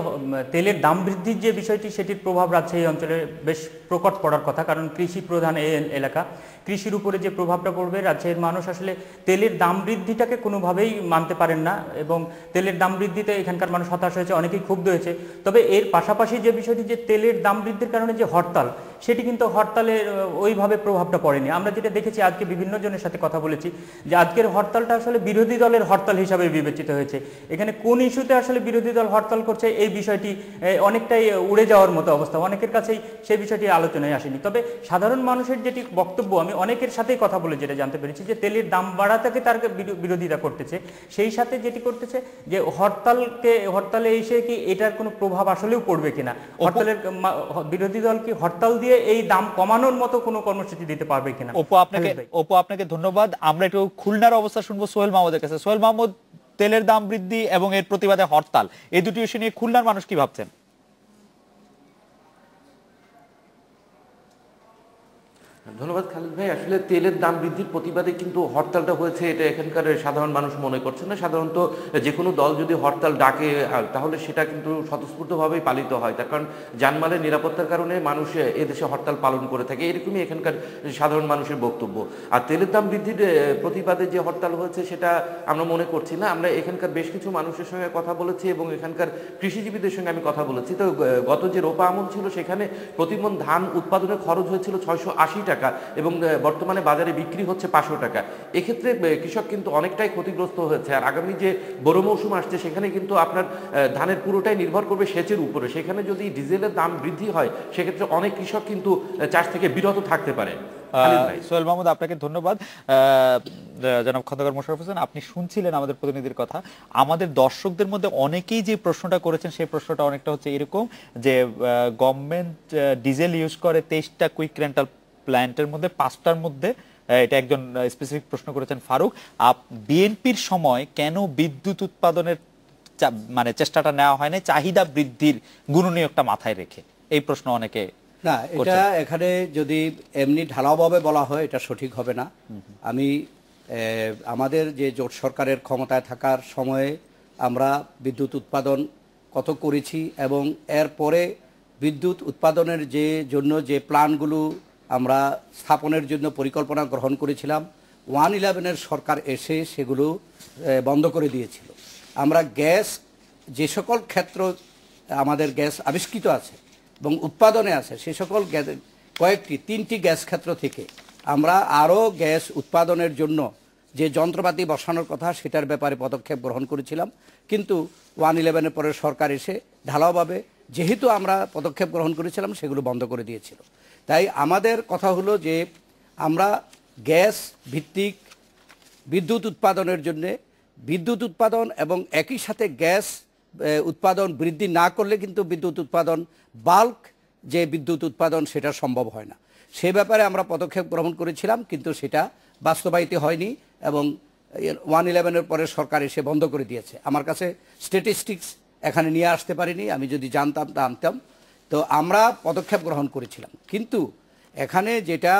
তেলের দাম বৃদ্ধির যে বিষয়টি, সেটির প্রভাব রাজশাহী অঞ্চলে বেশ প্রকট পড়ার কথা, কারণ কৃষি প্রধান এই এলাকা। কৃষির উপরে যে প্রভাবটা পড়বে, রাজশাহীর মানুষ আসলে তেলের দাম বৃদ্ধিটাকে কোনোভাবেই মানতে পারেন না এবং তেলের দাম বৃদ্ধিতে এখানকার মানুষ হতাশ হয়েছে, অনেকেই ক্ষুব্ধ হয়েছে। তবে এর পাশাপাশি যে বিষয়টি, যে তেলের দাম বৃদ্ধির কারণে যে হরতাল, সেটি কিন্তু হরতালের ওইভাবে প্রভাবটা পড়েনি। আমরা যেটা দেখেছি, আজকে বিভিন্ন জনের সাথে কথা বলেছি, যে আজকের হরতালটা আসলে বিরোধী দলের হরতাল হিসাবে বিবেচিত হয়েছে। এখানে কোন ইস্যুতে আসলে বিরোধী দল হরতাল করছে এই বিষয়টি অনেকটাই উড়ে যাওয়ার মতো অবস্থা, অনেকের কাছেই সেই বিষয়টি আলোচনায় আসেনি। তবে সাধারণ মানুষের যেটি বক্তব্য, আমি অনেকের সাথেই কথা বলে যেটা জানতে পেরেছি, যে তেলের দাম বাড়াটাকে তার বিরোধিতা করতেছে, সেই সাথে যেটি করতেছে যে হরতালে এসে কি এটার কোনো প্রভাব আসলেও পড়বে কিনা, হরতালের বিরোধী দল কি হরতাল দিয়ে দিয়ে এই দাম কমানোর মতো কোনো কর্মসূচি দিতে পারবে কিনা। অপু আপনাকে ধন্যবাদ। আমরা একটু খুলনার অবস্থা শুনবো সোহেল মাহমুদের কাছে। সোহেল মাহমুদ, তেলের দাম বৃদ্ধি এবং এর প্রতিবাদে হরতাল, এই দুটি ইস্যু নিয়ে খুলনার মানুষ কি ভাবছেন? ধন্যবাদ খালিদ ভাই। আসলে তেলের দাম বৃদ্ধির প্রতিবাদে কিন্তু হরতালটা হয়েছে, এটা এখানকার সাধারণ মানুষ মনে করছে না। সাধারণত যে কোনো দল যদি হরতাল ডাকে তাহলে সেটা কিন্তু স্বতঃস্ফূর্তভাবেই পালিত হয়, তার কারণ জানমালের নিরাপত্তার কারণে মানুষ এদেশে হরতাল পালন করে থাকে, এরকমই এখানকার সাধারণ মানুষের বক্তব্য। আর তেলের দাম বৃদ্ধির প্রতিবাদে যে হরতাল হয়েছে সেটা আমরা মনে করছি না। আমরা এখানকার বেশ কিছু মানুষের সঙ্গে কথা বলেছি এবং এখানকার কৃষিজীবীদের সঙ্গে আমি কথা বলেছি। তো গত যে রোপা আমল ছিল সেখানে প্রতিমণ ধান উৎপাদনে খরচ হয়েছিল 680 টাকা এবং বর্তমানে বাজারে বিক্রি হচ্ছে 500 টাকা। এক্ষেত্রে কৃষক কিন্তু অনেকটাই ক্ষতিগ্রস্ত হয়েছে। আর আগামী যে বড় মৌসুম আসছে সেখানে কিন্তু আপনার ধানের পুরোটাই নির্ভর করবে সেচের উপরে। সেখানে যদি ডিজেলের দাম বৃদ্ধি হয় সেক্ষেত্রে অনেক কৃষক কিন্তু চাষ থেকে বিরত থাকতে পারে। সোহেল মাহমুদ, আপনাকে ধন্যবাদ। জনাব খন্দকার মোশাররফ হোসেন, আপনি শুনছিলেন আমাদের প্রতিনিধির কথা। আমাদের দর্শকদের মধ্যে অনেকেই যে প্রশ্নটা করেছেন সেই প্রশ্নটা অনেকটা হচ্ছে এরকম যে গভর্নমেন্ট ডিজেল ইউজ করে 23টা কুইক রেন্টাল প্ল্যান্টের মধ্যে 5টার মধ্যে, এটা একজন স্পেসিফিক প্রশ্ন করেছেন ফারুক, বিএনপির সময় কেন বিদ্যুৎ উৎপাদনের মানে চেষ্টাটা নেওয়া হয়নি চাহিদা বৃদ্ধির গুণনীয়কটা মাথায় রেখে? এই প্রশ্ন অনেকে না, এটা এখানে যদি এমনি ঢালাওভাবে বলা হয় এটা সঠিক হবে না। আমি আমাদের যে জোট সরকারের ক্ষমতায় থাকার সময়ে আমরা বিদ্যুৎ উৎপাদন কত করেছি এবং এরপরে বিদ্যুৎ উৎপাদনের জন্য যে প্ল্যানগুলো আমরা স্থাপনের জন্য পরিকল্পনা গ্রহণ করেছিলাম, 111-এর সরকার এসে সেগুলো বন্ধ করে দিয়েছিল। আমরা গ্যাস যে সকল ক্ষেত্র আমাদের গ্যাস আবিষ্কৃত আছে এবং উৎপাদনে আছে সে সকল তিনটি গ্যাস ক্ষেত্র থেকে আমরা আরও গ্যাস উৎপাদনের জন্য যে যন্ত্রপাতি বসানোর কথা সেটার ব্যাপারে পদক্ষেপ গ্রহণ করেছিলাম, কিন্তু 111-এর পরে সরকার এসে ঢালাওভাবে যেহেতু আমরা পদক্ষেপ গ্রহণ করেছিলাম সেগুলো বন্ধ করে দিয়েছিল। তাই আমাদের কথা হলো যে আমরা গ্যাস ভিত্তিক বিদ্যুৎ উৎপাদনের জন্যে বিদ্যুৎ উৎপাদন এবং একই সাথে গ্যাস উৎপাদন বৃদ্ধি না করলে কিন্তু বিদ্যুৎ উৎপাদন বাল্ক যে বিদ্যুৎ উৎপাদন সেটা সম্ভব হয় না। সে ব্যাপারে আমরা পদক্ষেপ গ্রহণ করেছিলাম, কিন্তু সেটা বাস্তবায়িত হয়নি এবং 111-এর পরে সরকার এসে বন্ধ করে দিয়েছে। আমার কাছে স্ট্যাটিস্টিক্স এখানে নিয়ে আসতে পারিনি, আমি যদি জানতাম তা আনতাম। তো আমরা পদক্ষেপ গ্রহণ করেছিলাম, কিন্তু এখানে যেটা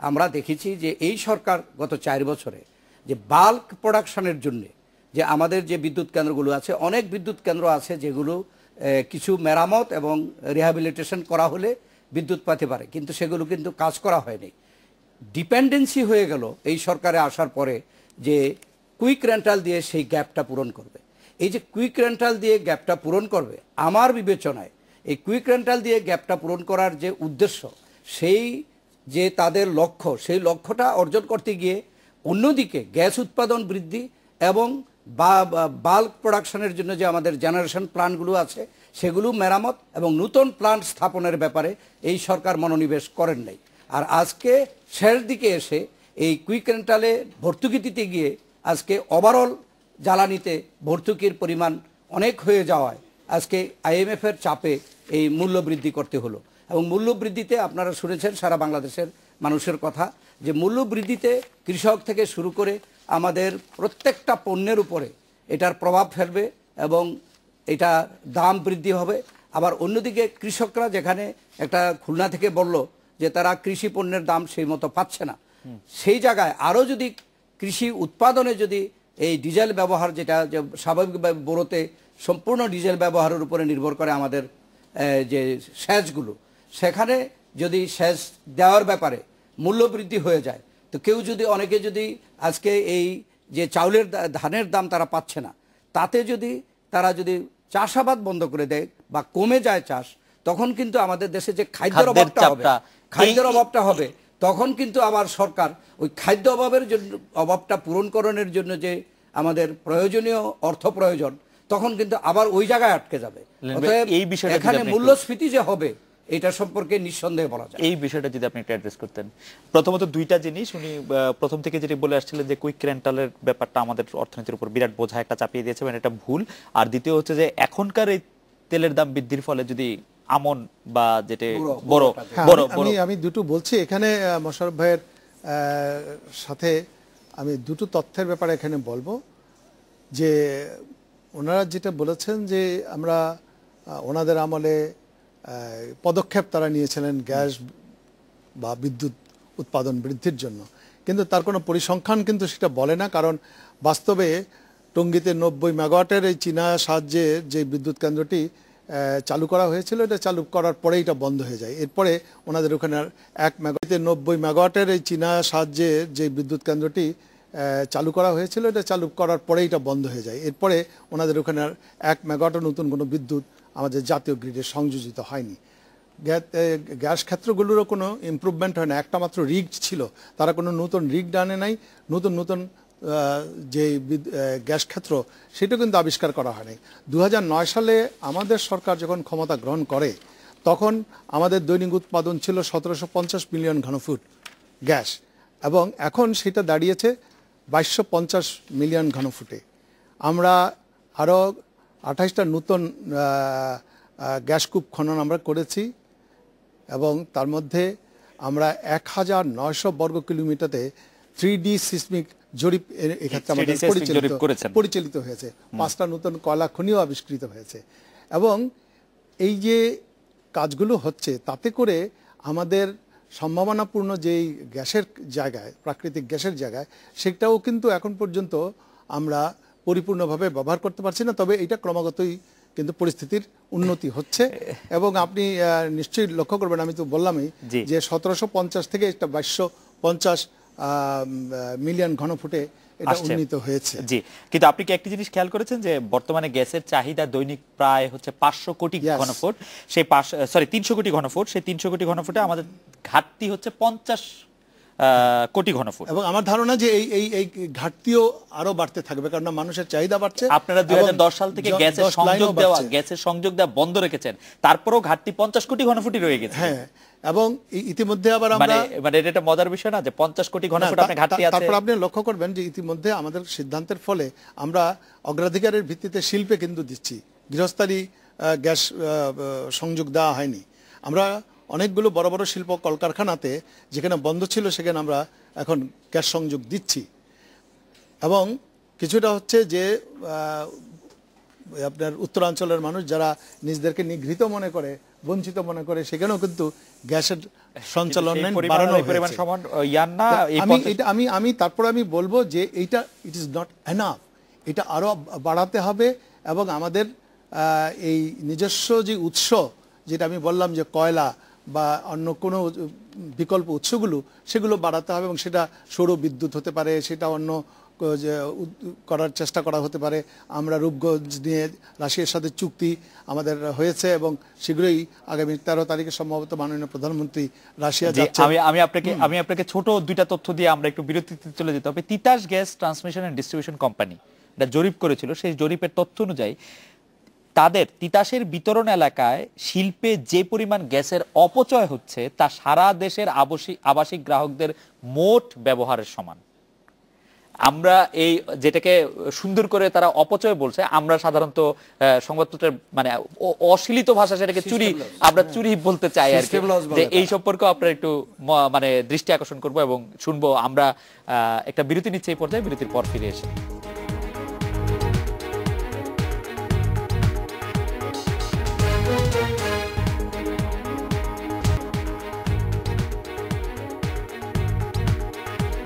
আমরা দেখেছি যে এই সরকার গত 4 বছরে যে বাল্ক প্রোডাকশনের জন্যে যে আমাদের যে বিদ্যুৎ কেন্দ্রগুলো আছে, অনেক বিদ্যুৎ কেন্দ্র আছে যেগুলো কিছু মেরামত এবং রিহ্যাবিলিটেশন করা হলে বিদ্যুৎ পেতে পারে, কিন্তু সেগুলো কিন্তু কাজ করা হয়নি। ডিপেন্ডেন্সি হয়ে গেল এই সরকারে আসার পরে যে কুইক রেন্টাল দিয়ে সেই গ্যাপটা পূরণ করবে। এই যে কুইক রেন্টাল দিয়ে গ্যাপটা পূরণ করবে, আমার বিবেচনায় এই কুইক রেন্টাল দিয়ে গ্যাপটা পূরণ করার যে উদ্দেশ্য, সেই যে তাদের লক্ষ্য, সেই লক্ষ্যটা অর্জন করতে গিয়ে অন্যদিকে গ্যাস উৎপাদন বৃদ্ধি এবং বাল্ক প্রোডাকশনের জন্য যে আমাদের জেনারেশন প্ল্যান্টগুলো আছে সেগুলো মেরামত এবং নতুন প্ল্যান্ট স্থাপনের ব্যাপারে এই সরকার মনোনিবেশ করেন নাই। আর আজকে শেষ দিকে এসে এই কুইক রেন্টালে ভর্তুকি দিতে গিয়ে আজকে ওভারঅল জ্বালানিতে ভর্তুকির পরিমাণ অনেক হয়ে যাওয়ায় আজকে IMF-এর চাপে এই মূল্য বৃদ্ধি করতে হলো। এবং মূল্য বৃদ্ধিতে আপনারা শুনেছেন সারা বাংলাদেশের মানুষের কথা, যে মূল্য বৃদ্ধিতে কৃষক থেকে শুরু করে আমাদের প্রত্যেকটা পণ্যের উপরে এটার প্রভাব ফেলবে এবং এটা দাম বৃদ্ধি হবে। আবার অন্যদিকে কৃষকরা যেখানে একটা খুলনা থেকে বলল যে তারা কৃষি পণ্যের দাম সেই মতো পাচ্ছে না, সেই জায়গায় আরও যদি কৃষি উৎপাদনে যদি এই ডিজেল ব্যবহার, যেটা যে স্বাভাবিকভাবে বড়োতে সম্পূর্ণ ডিজেল ব্যবহারের উপরে নির্ভর করে আমাদের যে সেচগুলো, সেখানে যদি সেচ দেওয়ার ব্যাপারে মূল্য বৃদ্ধি হয়ে যায়, তো কেউ যদি অনেকে যদি আজকে এই যে চাউলের ধানের দাম তারা পাচ্ছে না, তাতে যদি তারা যদি চাষাবাদ বন্ধ করে দেয় বা কমে যায় চাষ, তখন কিন্তু আমাদের দেশে যে খাদ্যের অভাবটা হবে তখন কিন্তু আবার সরকার ওই খাদ্য অভাবের জন্য অভাবটা পূরণকরণের জন্য যে আমাদের প্রয়োজনীয় অর্থ প্রয়োজন, তখন কিন্তু আবার ওই জায়গায় আটকে যাবে। এখানে মূল্যস্ফীতি যে হবে এটা সম্পর্কে নিঃসন্দেহে বলা যায়। এই বিষয়টা যদি আপনি একটু অ্যাড্রেস করতেন। প্রথমত দুইটা জিনিস উনি প্রথম থেকে যেটি বলে আসছিলেন যে কুইক রেন্টালের ব্যাপারটা আমাদের অর্থনীতির উপর বিরাট বোঝা একটা চাপিয়ে দিয়েছে, মানে এটা ভুল। আর দ্বিতীয় হচ্ছে যে এখনকার এই তেলের দাম বৃদ্ধির ফলে যদি আমন বা যেটা বড় বড় হ্যাঁ, বড় আমি আমি দুটো বলছি এখানে মোশাররফ ভাইয়ের সাথে আমি দুটো তথ্যের ব্যাপারে এখানে বলবো যে ওনারা যেটা বলেছেন যে আমরা ওনাদের আমলে পদক্ষেপ তারা নিয়েছিলেন গ্যাস বা বিদ্যুৎ উৎপাদন বৃদ্ধির জন্য, কিন্তু তার কোনো পরিসংখ্যান কিন্তু সেটা বলে না। কারণ বাস্তবে টঙ্গীতে 90 মেগাওয়াটের এই চীনা সাহায্যে যে বিদ্যুৎ কেন্দ্রটি চালু করা হয়েছিল, এটা চালু করার পরেই এটা বন্ধ হয়ে যায়। এরপরে ওনাদের ওখানে 1 মেগাওয়াটে 90 মেগাওয়াটের এই চীনা সাহায্যে যে বিদ্যুৎ কেন্দ্রটি চালু করা হয়েছিল, এটা চালু করার পরেই এটা বন্ধ হয়ে যায়। এরপরে ওনাদের ওখানে 1 মেগাওয়াটের নতুন কোনো বিদ্যুৎ আমাদের জাতীয় গ্রিডে সংযোজিত হয়নি। গ্যাস ক্ষেত্রগুলোরও কোনো ইমপ্রুভমেন্ট হয় না, একটা মাত্র রিগ ছিল, তারা কোনো নতুন রিগ আনে নাই, নতুন যে গ্যাস ক্ষেত্র সেটা কিন্তু আবিষ্কার করা হয়নি। 2009 সালে আমাদের সরকার যখন ক্ষমতা গ্রহণ করে তখন আমাদের দৈনিক উৎপাদন ছিল 1750 মিলিয়ন ঘনফুট গ্যাস, এবং এখন সেটা দাঁড়িয়েছে 2250 মিলিয়ন ঘনফুটে। আমরা আরও 28টা নতুন গ্যাসকূপ খনন আমরা করেছি, এবং তার মধ্যে আমরা 1900 বর্গ কিলোমিটারে 3D সিসমিক জরিপ এক্ষেত্রে আমাদের পরিচালিত হয়েছে। 5টা নতুন কয়লা খনিও আবিষ্কৃত হয়েছে, এবং এই যে কাজগুলো হচ্ছে তাতে করে আমাদের সম্ভাবনাপূর্ণ যেই গ্যাসের জায়গায়, প্রাকৃতিক গ্যাসের জায়গায়, সেটাও কিন্তু এখন পর্যন্ত আমরা পরিপূর্ণভাবে ব্যবহার করতে পারছি না। তবে এটা ক্রমাগতই কিন্তু পরিস্থিতির উন্নতি হচ্ছে, এবং আপনি নিশ্চয়ই লক্ষ্য করবেন, আমি তো বললামই যে 1750 থেকে এটা 2250 মিলিয়ন ঘনফুটে এটা উন্নীত হয়েছে। জি, কিন্তু আপনি কি একটি জিনিস খেয়াল করেছেন যে বর্তমানে গ্যাসের চাহিদা দৈনিক প্রায় হচ্ছে 500 কোটি ঘনফুট, সেই 300 কোটি ঘনফুট, সেই 300 কোটি ঘনফুটে আমাদের ঘাটতি হচ্ছে 50 কোটি ঘনফুট। এবং আমার ধারণা যে এই ঘাটতিও আরো বাড়তে থাকবে, কারণ মানুষের চাহিদা বাড়ছে। আপনারা 2010 সাল থেকে গ্যাসের সংযোগ দেওয়া বন্ধ রেখেছেন, তারপরেও ঘাটতি 50 কোটি ঘনফুটই রয়ে গেছে। হ্যাঁ, এবং ইতিমধ্যে আবার আমরা মানে এটা মজার বিষয় না যে 50 কোটি ঘনফুট আপনার ঘাটতি আছে। তারপর আপনি লক্ষ্য করবেন যে ইতিমধ্যে আমাদের সিদ্ধান্তের ফলে আমরা অগ্রাধিকারের ভিত্তিতে শিল্পে কিন্তু দিচ্ছি, গৃহস্থালী গ্যাস সংযোগ দেওয়া হয়নি। আমরা অনেকগুলো বড় বড় শিল্প কলকারখানাতে যেখানে বন্ধ ছিল সেখানে আমরা এখন গ্যাস সংযোগ দিচ্ছি, এবং কিছুটা হচ্ছে যে আপনার উত্তরাঞ্চলের মানুষ যারা নিজেদেরকে নিগৃহীত মনে করে, বঞ্চিত মনে করে, সেখানেও কিন্তু গ্যাসের সঞ্চালন বাড়ানো হয়েছে। আমি তারপর আমি বলবো যে এইটা ইট ইজ নট এনাফ, এটা আরো বাড়াতে হবে, এবং আমাদের এই নিজস্ব যে উৎস, যেটা আমি বললাম যে কয়লা বা অন্য কোনো বিকল্প উৎসগুলো, সেগুলো বাড়াতে হবে, এবং সেটা সৌর বিদ্যুৎ হতে পারে, সেটা অন্য করার চেষ্টা করা হতে পারে। আমরা রূপগঞ্জ নিয়ে রাশিয়ার সাথে চুক্তি আমাদের হয়েছে, এবং শীঘ্রই আগামী 13 তারিখে সম্ভবত মাননীয় প্রধানমন্ত্রী রাশিয়া যাচ্ছেন। আমি আপনাকে ছোট দুইটা তথ্য দিয়ে আমরা একটু বিরতিতে চলে যেতে হবে। Titas gas transmission and distribution company এটা জরিপ করেছিল, সেই জরিপের তথ্য অনুযায়ী তাদের তিতাসের বিতরণ এলাকায় শিল্পে যে পরিমাণ গ্যাসের অপচয় হচ্ছে তা সারা দেশের আবাসিক গ্রাহকদের মোট ব্যবহারের সমান। আমরা এই যেটাকে সুন্দর করে তারা অপচয় বলছে, আমরা সাধারণত সংবাদপত্রের মানে অশ্লীল ভাষা সেটাকে আমরা চুরি বলতে চাই আর কি। যে এই সম্পর্কে আপনারা একটু মানে দৃষ্টি আকর্ষণ করবো এবং শুনবো। আমরা একটা বিরতি নিচ্ছি এই পর্যায়ে, বিরতির পর ফিরে এসে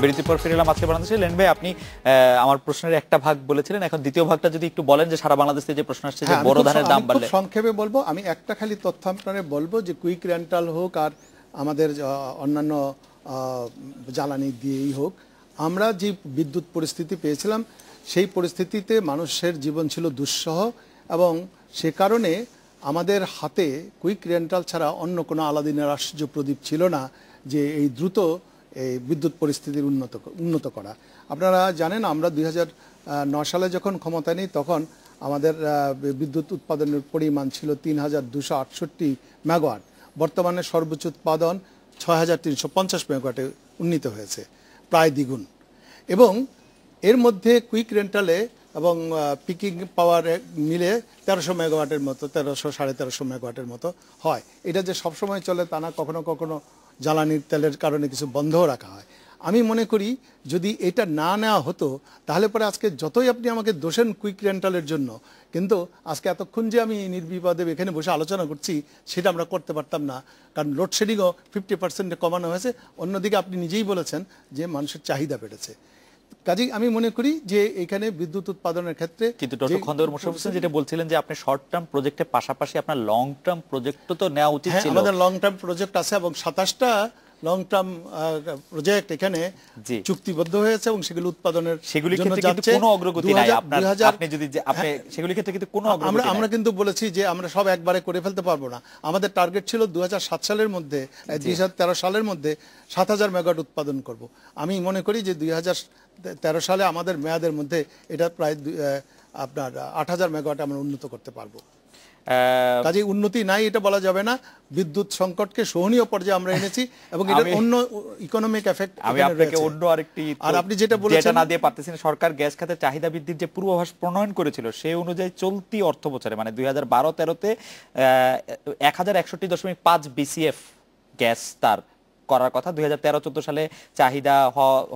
বিরতির পর ফিরে এলাম। আজকে বাংলাদেশে লেন ভাই, আপনি আমার প্রশ্নের একটা ভাগ বলেছিলেন, এখন দ্বিতীয় ভাগটা যদি একটু বলেন যে সারা বাংলাদেশে যে প্রশ্ন আসছে যে বড় ধানের দাম বাড়লে। সংক্ষেপে বলবো, আমি একটা খালি তথ্য আপনাদের বলবো যে কুইক রেন্টাল হোক আর আমাদের অন্যান্য জ্বালানি দিয়েই হোক, আমরা যে বিদ্যুৎ পরিস্থিতি পেয়েছিলাম সেই পরিস্থিতিতে মানুষের জীবন ছিল দুঃসহ, এবং সে কারণে আমাদের হাতে কুইক রেন্টাল ছাড়া অন্য কোনো আলাদিনের আশ্চর্য প্রদীপ ছিল না যে এই দ্রুত এই বিদ্যুৎ পরিস্থিতির উন্নত করা। আপনারা জানেন আমরা 2009 সালে যখন ক্ষমতা নিই তখন আমাদের বিদ্যুৎ উৎপাদনের পরিমাণ ছিল 3268 মেগাওয়াট, বর্তমানে সর্বোচ্চ উৎপাদন 6350 মেগাওয়াটে উন্নীত হয়েছে, প্রায় দ্বিগুণ। এবং এর মধ্যে কুইক রেন্টালে এবং পিকিং পাওয়ার মিলে 1300 মেগাওয়াটের মতো, 1300-1350 মেগাওয়াটের মতো হয়। এটা যে সবসময় চলে তা না, কখনো কখনো জ্বালানির তেলের কারণে কিছু বন্ধও রাখা হয়। আমি মনে করি যদি এটা না নেওয়া হতো তাহলে পরে আজকে যতই আপনি আমাকে দোষেন কুইক রেন্টালের জন্য, কিন্তু আজকে এতক্ষণ যে আমি নির্বিবাদে এখানে বসে আলোচনা করছি সেটা আমরা করতে পারতাম না, কারণ লোডশেডিংও 50% কমানো হয়েছে। অন্যদিকে আপনি নিজেই বলেছেন যে মানুষের চাহিদা বেড়েছে। কাজেই আমি মনে করি যে এখানে বিদ্যুৎ উৎপাদনের ক্ষেত্রে কিন্তু ডক্টর খন্দকার মোশাররফ হোসেন যেটা বলছিলেন যে আপনি শর্ট টার্ম প্রজেক্টের পাশাপাশি আপনার লং টার্ম প্রজেক্টও তো নেওয়া উচিত ছিল। আমাদের লং টার্ম প্রজেক্ট আছে এবং 27টা লং টার্ম প্রজেক্ট এখানে চুক্তিবদ্ধ হয়েছে এবং সেগুলো উৎপাদনের সেগুলির ক্ষেত্রে কিন্তু কোনো অগ্রগতি নাই। আপনি যদি আপনি সেগুলির ক্ষেত্রে কিন্তু কোনো অগ্রগতি নাই। আমরা কিন্তু বলেছি যে আমরা সব একবারে করে ফেলতে পারবো না। আমাদের টার্গেট ছিল 2007 সালের মধ্যে 2013 সালের মধ্যে 7000 মেগাওয়াট উৎপাদন করব। আমি মনে করি যে 2013 সালে আমাদের মেয়াদের মধ্যে এটা প্রায় আপনার 8000 মেগাওয়াট আমরা উন্নত করতে পারবো। কাজে উন্নতি নাই এটা বলা যাবে না। বিদ্যুৎ সংকটকে সহনীয় পর্যায়ে আমরা এনেছি এবং এটা অন্য ইকোনমিক এফেক্ট। আমি আপনাকে অন্য আরেকটি, আর আপনি যেটা বলেছেন না দিয়ে পারতেছেন, সরকার গ্যাস খাতের চাহিদা বৃদ্ধির যে পূর্বাভাস প্রণয়ন করেছিল সেই অনুযায়ী চলতি অর্থ বছরে মানে 2012-13-তে 1061.5 BCF গ্যাস তার করার কথা। 2013-14 সালে চাহিদা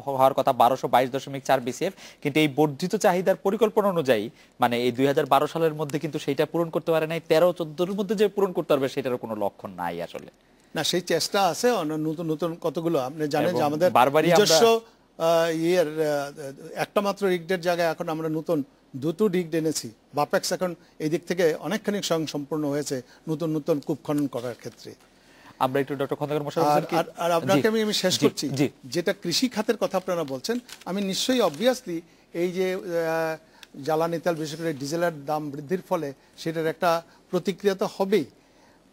হওয়ার কথা 1222.4 BCF, কিন্তু এই বর্ধিত চাহিদার পরিকল্পনা অনুযায়ী মানে এই 2012 সালের মধ্যে কিন্তু সেইটা পূরণ করতে পারে নাই। 13-14 মধ্যে যে পূরণ করতে পারবে সেটার কোনো লক্ষণ নাই আসলে। না, সেই চেষ্টা আছে। নতুন নতুন কতগুলো আপনি জানেন যে আমাদের নিজস্ব একটা মাত্র রিগডের জায়গায় এখন আমরা নতুন 2টো রিগড এনেছি। বাপেক্স এখন এই দিক থেকে অনেকখানি সম্পূর্ণ হয়েছে নতুন নতুন কূপ খনন করার ক্ষেত্রে। আমরা একটু ডক্টর খন্দকার মোশাররফ আর আপনাকে আমি শেষ করছি, যেটা কৃষি খাতের কথা আপনারা বলছেন, আমি নিশ্চয়ই অবভিয়াসলি এই যে জ্বালানি তেল বিশেষ করে ডিজেলের দাম বৃদ্ধির ফলে সেটার একটা প্রতিক্রিয়া তো হবেই।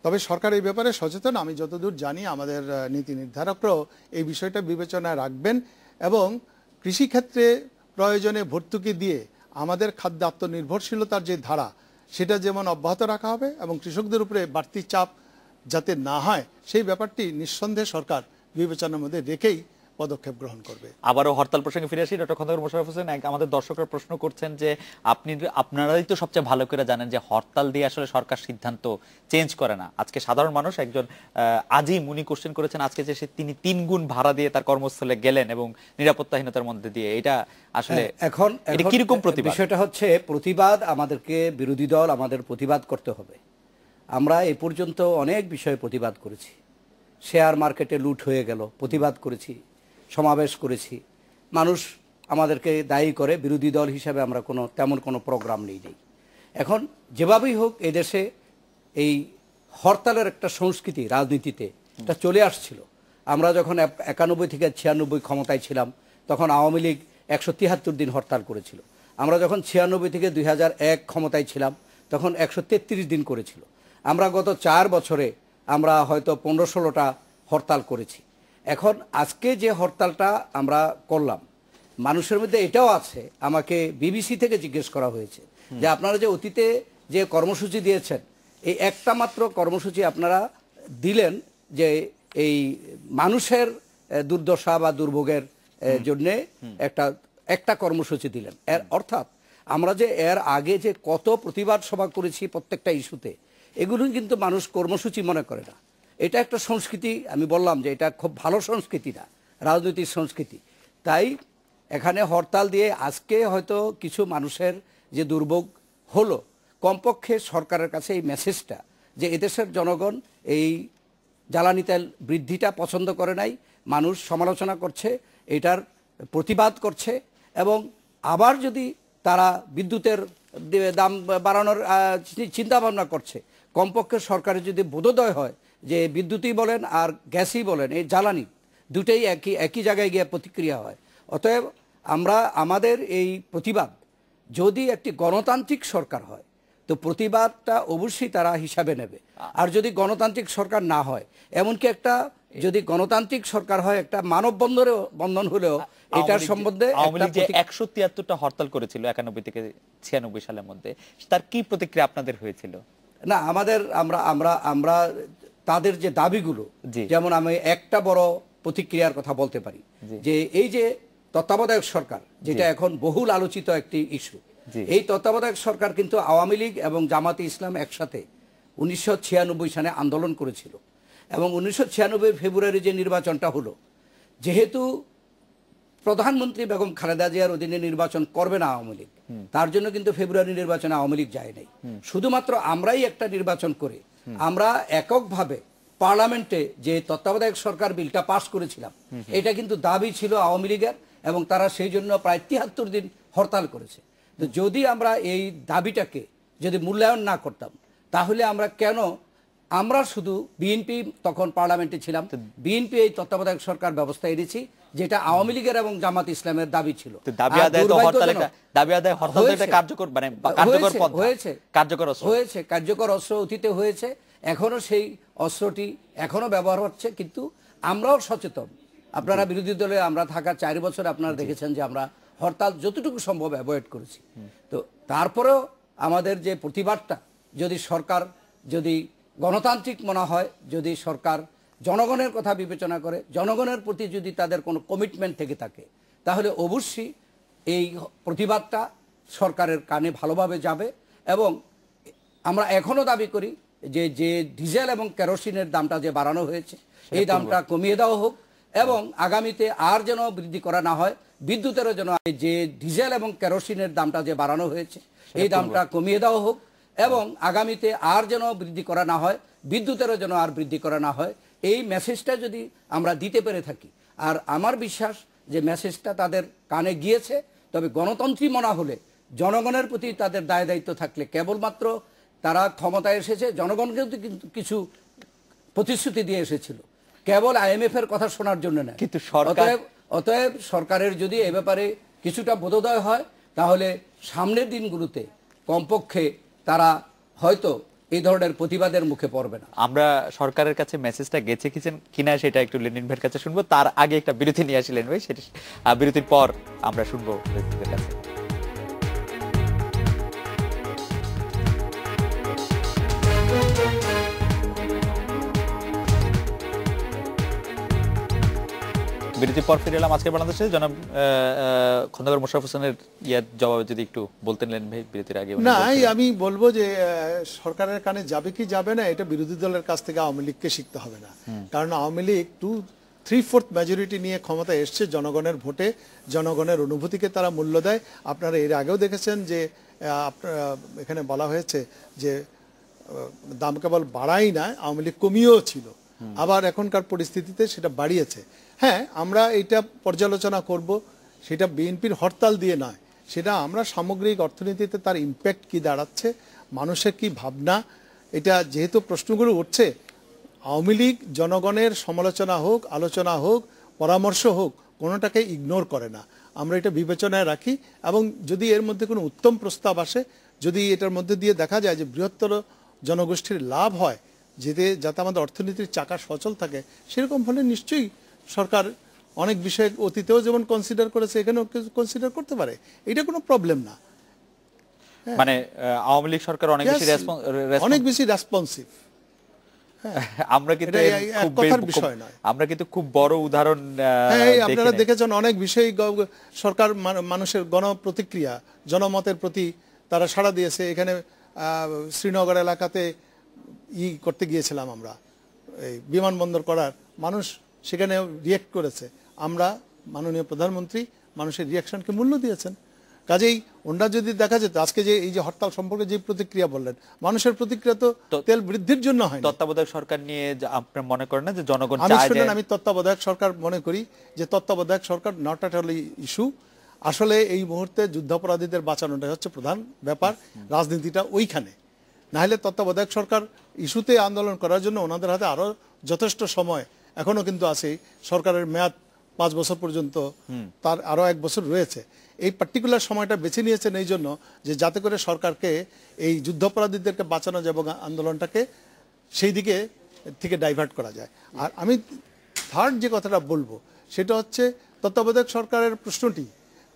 তবে সরকার এই ব্যাপারে সচেতন। আমি যতদূর জানি আমাদের নীতি নির্ধারকরাও এই বিষয়টা বিবেচনায় রাখবেন এবং কৃষিক্ষেত্রে প্রয়োজনে ভর্তুকি দিয়ে আমাদের খাদ্য আত্মনির্ভরশীলতার যে ধারা সেটা যেমন অব্যাহত রাখা হবে এবং কৃষকদের উপরে বাড়তি চাপ যাতে না হয় সেই ব্যাপারটি নিঃসন্দেহে সরকার বিবেচনার মধ্যে রেখেই পদক্ষেপ গ্রহণ করবে। আবারও হরতাল প্রসঙ্গে ফিরে আসি। ডক্টর খন্দকার মোশাররফ হোসেন, আমাদের দর্শকরা প্রশ্ন করছেন যে আপনারাই তো সবচেয়ে ভালো করে জানেন যে হরতাল দিয়ে আসলে সরকার সিদ্ধান্ত চেঞ্জ করে না। আজকে সাধারণ মানুষ একজন আজিম উনি কোশ্চেন করেছেন আজকে যে তিনি 3 গুণ ভাড়া দিয়ে তার কর্মস্থলে গেলেন এবং নিরাপত্তাহীনতার মধ্যে দিয়ে, এটা আসলে এখন কিরকম প্রতিবাদ? বিষয়টা হচ্ছে প্রতিবাদ, আমাদেরকে বিরোধী দল আমাদের প্রতিবাদ করতে হবে। আমরা এ পর্যন্ত অনেক বিষয়ে প্রতিবাদ করেছি। শেয়ার মার্কেটে লুট হয়ে গেল, প্রতিবাদ করেছি, সমাবেশ করেছি। মানুষ আমাদেরকে দায়ী করে, বিরোধী দল হিসাবে আমরা তেমন কোনো প্রোগ্রাম নেই। এখন যেভাবেই হোক এদেশে এই হরতালের একটা সংস্কৃতি রাজনীতিতে এটা চলে আসছিল। আমরা যখন 91 থেকে 96 ক্ষমতায় ছিলাম তখন আওয়ামী লীগ 173 দিন হরতাল করেছিল। আমরা যখন 96 থেকে 2001 ক্ষমতায় ছিলাম তখন 133 দিন করেছিল। আমরা গত 4 বছরে আমরা হয়তো 15-16টা হরতাল করেছি। এখন আজকে যে হরতালটা আমরা করলাম, মানুষের মধ্যে এটাও আছে, আমাকে বিবিসি থেকে জিজ্ঞেস করা হয়েছে যে আপনারা যে অতীতে যে কর্মসূচি দিয়েছেন, এই একটা মাত্র কর্মসূচি আপনারা দিলেন যে এই মানুষের দুর্দশা বা দুর্ভোগের জন্যে একটা কর্মসূচি দিলেন। অর্থাৎ আমরা যে এর আগে যে কত প্রতিবাদ সভা করেছি প্রত্যেকটা ইস্যুতে, এগুলো কিন্তু মানুষ কর্মসূচি মনে করে না। এটা একটা সংস্কৃতি, আমি বললাম যে এটা খুব ভালো সংস্কৃতি না, রাজনৈতিক সংস্কৃতি। তাই এখানে হরতাল দিয়ে আজকে হয়তো কিছু মানুষের যে দুর্ভোগ হলো, কমপক্ষে সরকারের কাছে এই মেসেজটা যে এদেশের জনগণ এই জ্বালানি তেল বৃদ্ধিটা পছন্দ করে নাই, মানুষ সমালোচনা করছে, এটার প্রতিবাদ করছে এবং আবার যদি তারা বিদ্যুতের দাম বাড়ানোর চিন্তা ভাবনা করছে, কমপক্ষে সরকারের যদি বোধোদয় হয় যে বিদ্যুৎই বলেন আর গ্যাসই বলেন, এই জ্বালানি দুটোই একই জায়গায় গিয়ে প্রতিক্রিয়া হয়। অতএব আমাদের এই প্রতিবাদ যদি একটি গণতান্ত্রিক সরকার হয় তো প্রতিবাদটা অবশ্যই তারা হিসাবে নেবে। আর যদি গণতান্ত্রিক সরকার না হয়, এমনকি একটা যদি গণতান্ত্রিক সরকার হয়, একটা মানববন্ধন হলেও এটার সম্বন্ধে 173টা হরতাল করেছিল 91 থেকে 96 সালের মধ্যে, তার কি প্রতিক্রিয়া আপনাদের হয়েছিল? না, আমরা তাদের যে দাবিগুলো, যেমন আমি একটা বড় প্রতিক্রিয়ার কথা বলতে পারি যে এই যে তত্ত্বাবধায়ক সরকার, যেটা এখন বহুল আলোচিত একটি ইস্যু, জি। এই তত্ত্বাবধায়ক সরকার কিন্তু আওয়ামী লীগ এবং জামাতে ইসলাম একসাথে 1996 সালে আন্দোলন করেছিল এবং 1996 ফেব্রুয়ারি যে নির্বাচনটা হলো, যেহেতু প্রধানমন্ত্রী বেগম খালেদা জিয়ার অধীনে নির্বাচন করবে না আওয়ামী লীগ, তার জন্য কিন্তু ফেব্রুয়ারি নির্বাচনে আওয়ামী লীগ যায় নাই। শুধুমাত্র আমরাই একটা নির্বাচন করে আমরা এককভাবে পার্লামেন্টে যে তত্ত্বাবধায়ক সরকার বিলটা পাশ করেছিলাম, এটা কিন্তু দাবি ছিল আওয়ামী লীগের এবং তারা সেই জন্য প্রায় 73 দিন হরতাল করেছে। তো যদি আমরা এই দাবিটাকে যদি মূল্যায়ন না করতাম, তাহলে আমরা শুধু বিএনপি তখন পার্লামেন্টে ছিলাম, বিএনপি এই তত্ত্বাবধায়ক সরকার ব্যবস্থা এনেছি, যেটা আওয়ামী লীগের এবং জামাত ইসলামের দাবি ছিল। দাবি আদায় তো দাবি আদায় হরতাল তো একটা কার্যকর মানে কার্যকর পন্থা হয়েছে, কার্যকর অস্ত্র হয়েছে, কার্যকর অস্ত্র অতীতে হয়েছে, এখনো সেই অস্ত্রটি এখনো ব্যবহার হচ্ছে। কিন্তু আমরাও সচেতন। আপনারা বিরোধী দলে আমরা থাকা 4 বছর আপনারা দেখেছেন যে আমরা হরতাল যতটুকু সম্ভব অ্যাভয়েড করেছি। তো তারপরেও আমাদের যে প্রতিবাদটা, যদি সরকার যদি গণতান্ত্রিক মনে হয়, যদি সরকার জনগণের কথা বিবেচনা করে, জনগণের প্রতি যদি তাদের কোনো কমিটমেন্ট থেকে থাকে, তাহলে অবশ্যই এই প্রতিবাদটা সরকারের কানে ভালোভাবে যাবে। এবং আমরা এখনো দাবি করি যে ডিজেল এবং কেরোসিনের দামটা যে বাড়ানো হয়েছে, এই দামটা কমিয়ে দেওয়া হোক এবং আগামীতে আর যেন বৃদ্ধি করা না হয়। বিদ্যুতেরও যেন যে ডিজেল এবং কেরোসিনের দামটা যে বাড়ানো হয়েছে, এই দামটা কমিয়ে দেওয়া হোক এবং আগামীতে আর যেন বৃদ্ধি করা না হয়, বিদ্যুতেরও যেন আর বৃদ্ধি করা না হয়। এই মেসেজটা যদি আমরা দিতে পেরে থাকি, আর আমার বিশ্বাস যে মেসেজটা তাদের কানে গিয়েছে, তবে গণতন্ত্রী মনে হলে জনগণের প্রতি তাদের দায় দায়িত্ব থাকলে, কেবলমাত্র তারা ক্ষমতায় এসেছে, জনগণকেও কিন্তু কিছু প্রতিশ্রুতি দিয়ে এসেছিল, কেবল IMF এর কথা শোনার জন্য না। কিন্তু সরকার অতএব সরকারের যদি এ ব্যাপারে কিছুটা বোধোদয় হয়, তাহলে সামনের দিনগুলোতে কমপক্ষে তারা হয়তো এই ধরনের প্রতিবাদের মুখে পড়বে না। আমরা সরকারের কাছে মেসেজটা গেছে কিনা সেটা একটু লেনিন ভাইয়ের কাছে শুনবো। তার আগে একটা বিরতি নিয়ে আসিলেন ভাই, সেটা বিরতির পর আমরা শুনবো ব্যক্তিদের কাছে। বিরতির পর ফিরে এলাম আজকের বাংলাদেশে। জনাব খন্দকার মোশাররফ হোসেনের জবাবে যদি একটু বলতেন লেন ভাই বিরতির আগে। না, আমি বলবো যে সরকারের কানে যাবে কি যাবে না, এটা বিরোধী দলের কাছ থেকে আওয়ামী লীগকে শিখতে হবে না। কারণ আওয়ামী লীগ 2/3 মেজরিটি নিয়ে ক্ষমতা এসছে জনগণের ভোটে, জনগণের অনুভূতিকে তারা মূল্য দেয়। আপনারা এর আগেও দেখেছেন যে এখানে বলা হয়েছে যে দাম কেবল বাড়াই না, আওয়ামী লীগ কমিয়েও ছিল, আবার এখনকার পরিস্থিতিতে সেটা বাড়িয়েছে। হ্যাঁ, আমরা এটা পর্যালোচনা করব, সেটা বিএনপির হরতাল দিয়ে নয়, সেটা আমরা সামগ্রিক অর্থনীতিতে তার ইম্প্যাক্ট কি দাঁড়াচ্ছে, মানুষের কি ভাবনা, এটা যেহেতু প্রশ্নগুলো উঠছে, আওয়ামী লীগ জনগণের সমালোচনা হোক, আলোচনা হোক, পরামর্শ হোক, কোনোটাকে ইগনোর করে না। আমরা এটা বিবেচনায় রাখি এবং যদি এর মধ্যে কোনো উত্তম প্রস্তাব আসে, যদি এটার মধ্যে দিয়ে দেখা যায় যে বৃহত্তর জনগোষ্ঠীর লাভ হয়, যাতে আমাদের অর্থনীতির চাকা সচল থাকে, সেরকম হলে নিশ্চয়ই সরকার অনেক বিষয়ে অতীতেও যেমন কনসিডার করেছে, এখানেও কনসিডার করতে পারে, এটা কোনো প্রবলেম না। মানে আওয়ামী লীগ সরকার অনেক বেশি রেসপন্সিভ। আমরা কিন্তু খুব বড় উদাহরণ আপনারা দেখেছেন, অনেক বিষয় সরকার মানুষের গণপ্রতিক্রিয়া, জনমতের প্রতি তারা সাড়া দিয়েছে। এখানে শ্রীনগর এলাকাতে করতে গিয়েছিলাম আমরা, এই বিমানবন্দর করার, মানুষ সেখানে রিয়েক্ট করেছে। আমরা মাননীয় প্রধানমন্ত্রী মানুষের রিয়াকশনকে মূল্য দিয়েছেন। কাজেই ওনারা যদি দেখা যেত আজকে যে এই যে হরতাল সম্পর্কে যে প্রতিক্রিয়া বললেন, মানুষের প্রতিক্রিয়া তো তেল বৃদ্ধির জন্য হয়। তত্ত্বাবধায়ক সরকার নিয়ে আপনারা মনে করেন না যে জনগণ আমি তত্ত্বাবধায়ক সরকার মনে করি যে তত্ত্বাবধায়ক সরকার নট এট অল ইস্যু। আসলে এই মুহূর্তে যুদ্ধাপরাধীদের বাঁচানোটাই হচ্ছে প্রধান ব্যাপার, রাজনীতিটা ওইখানে। না হলে তত্ত্বাবধায়ক সরকার ইস্যুতে আন্দোলন করার জন্য ওনাদের হাতে আরো যথেষ্ট সময় এখনো কিন্তু আছে। সরকারের মেয়াদ 5 বছর পর্যন্ত, তার আরো 1 বছর রয়েছে। এই পার্টিকুলার সময়টা বেছে নিয়েছেন এই জন্য যে যাতে করে সরকারকে এই যুদ্ধাপরাধীদেরকে বাঁচানো যায় এবং আন্দোলনটাকে সেই দিকে থেকে ডাইভার্ট করা যায়। আর আমি থার্ড যে কথাটা বলবো সেটা হচ্ছে তত্ত্বাবধায়ক সরকারের প্রশ্নটি,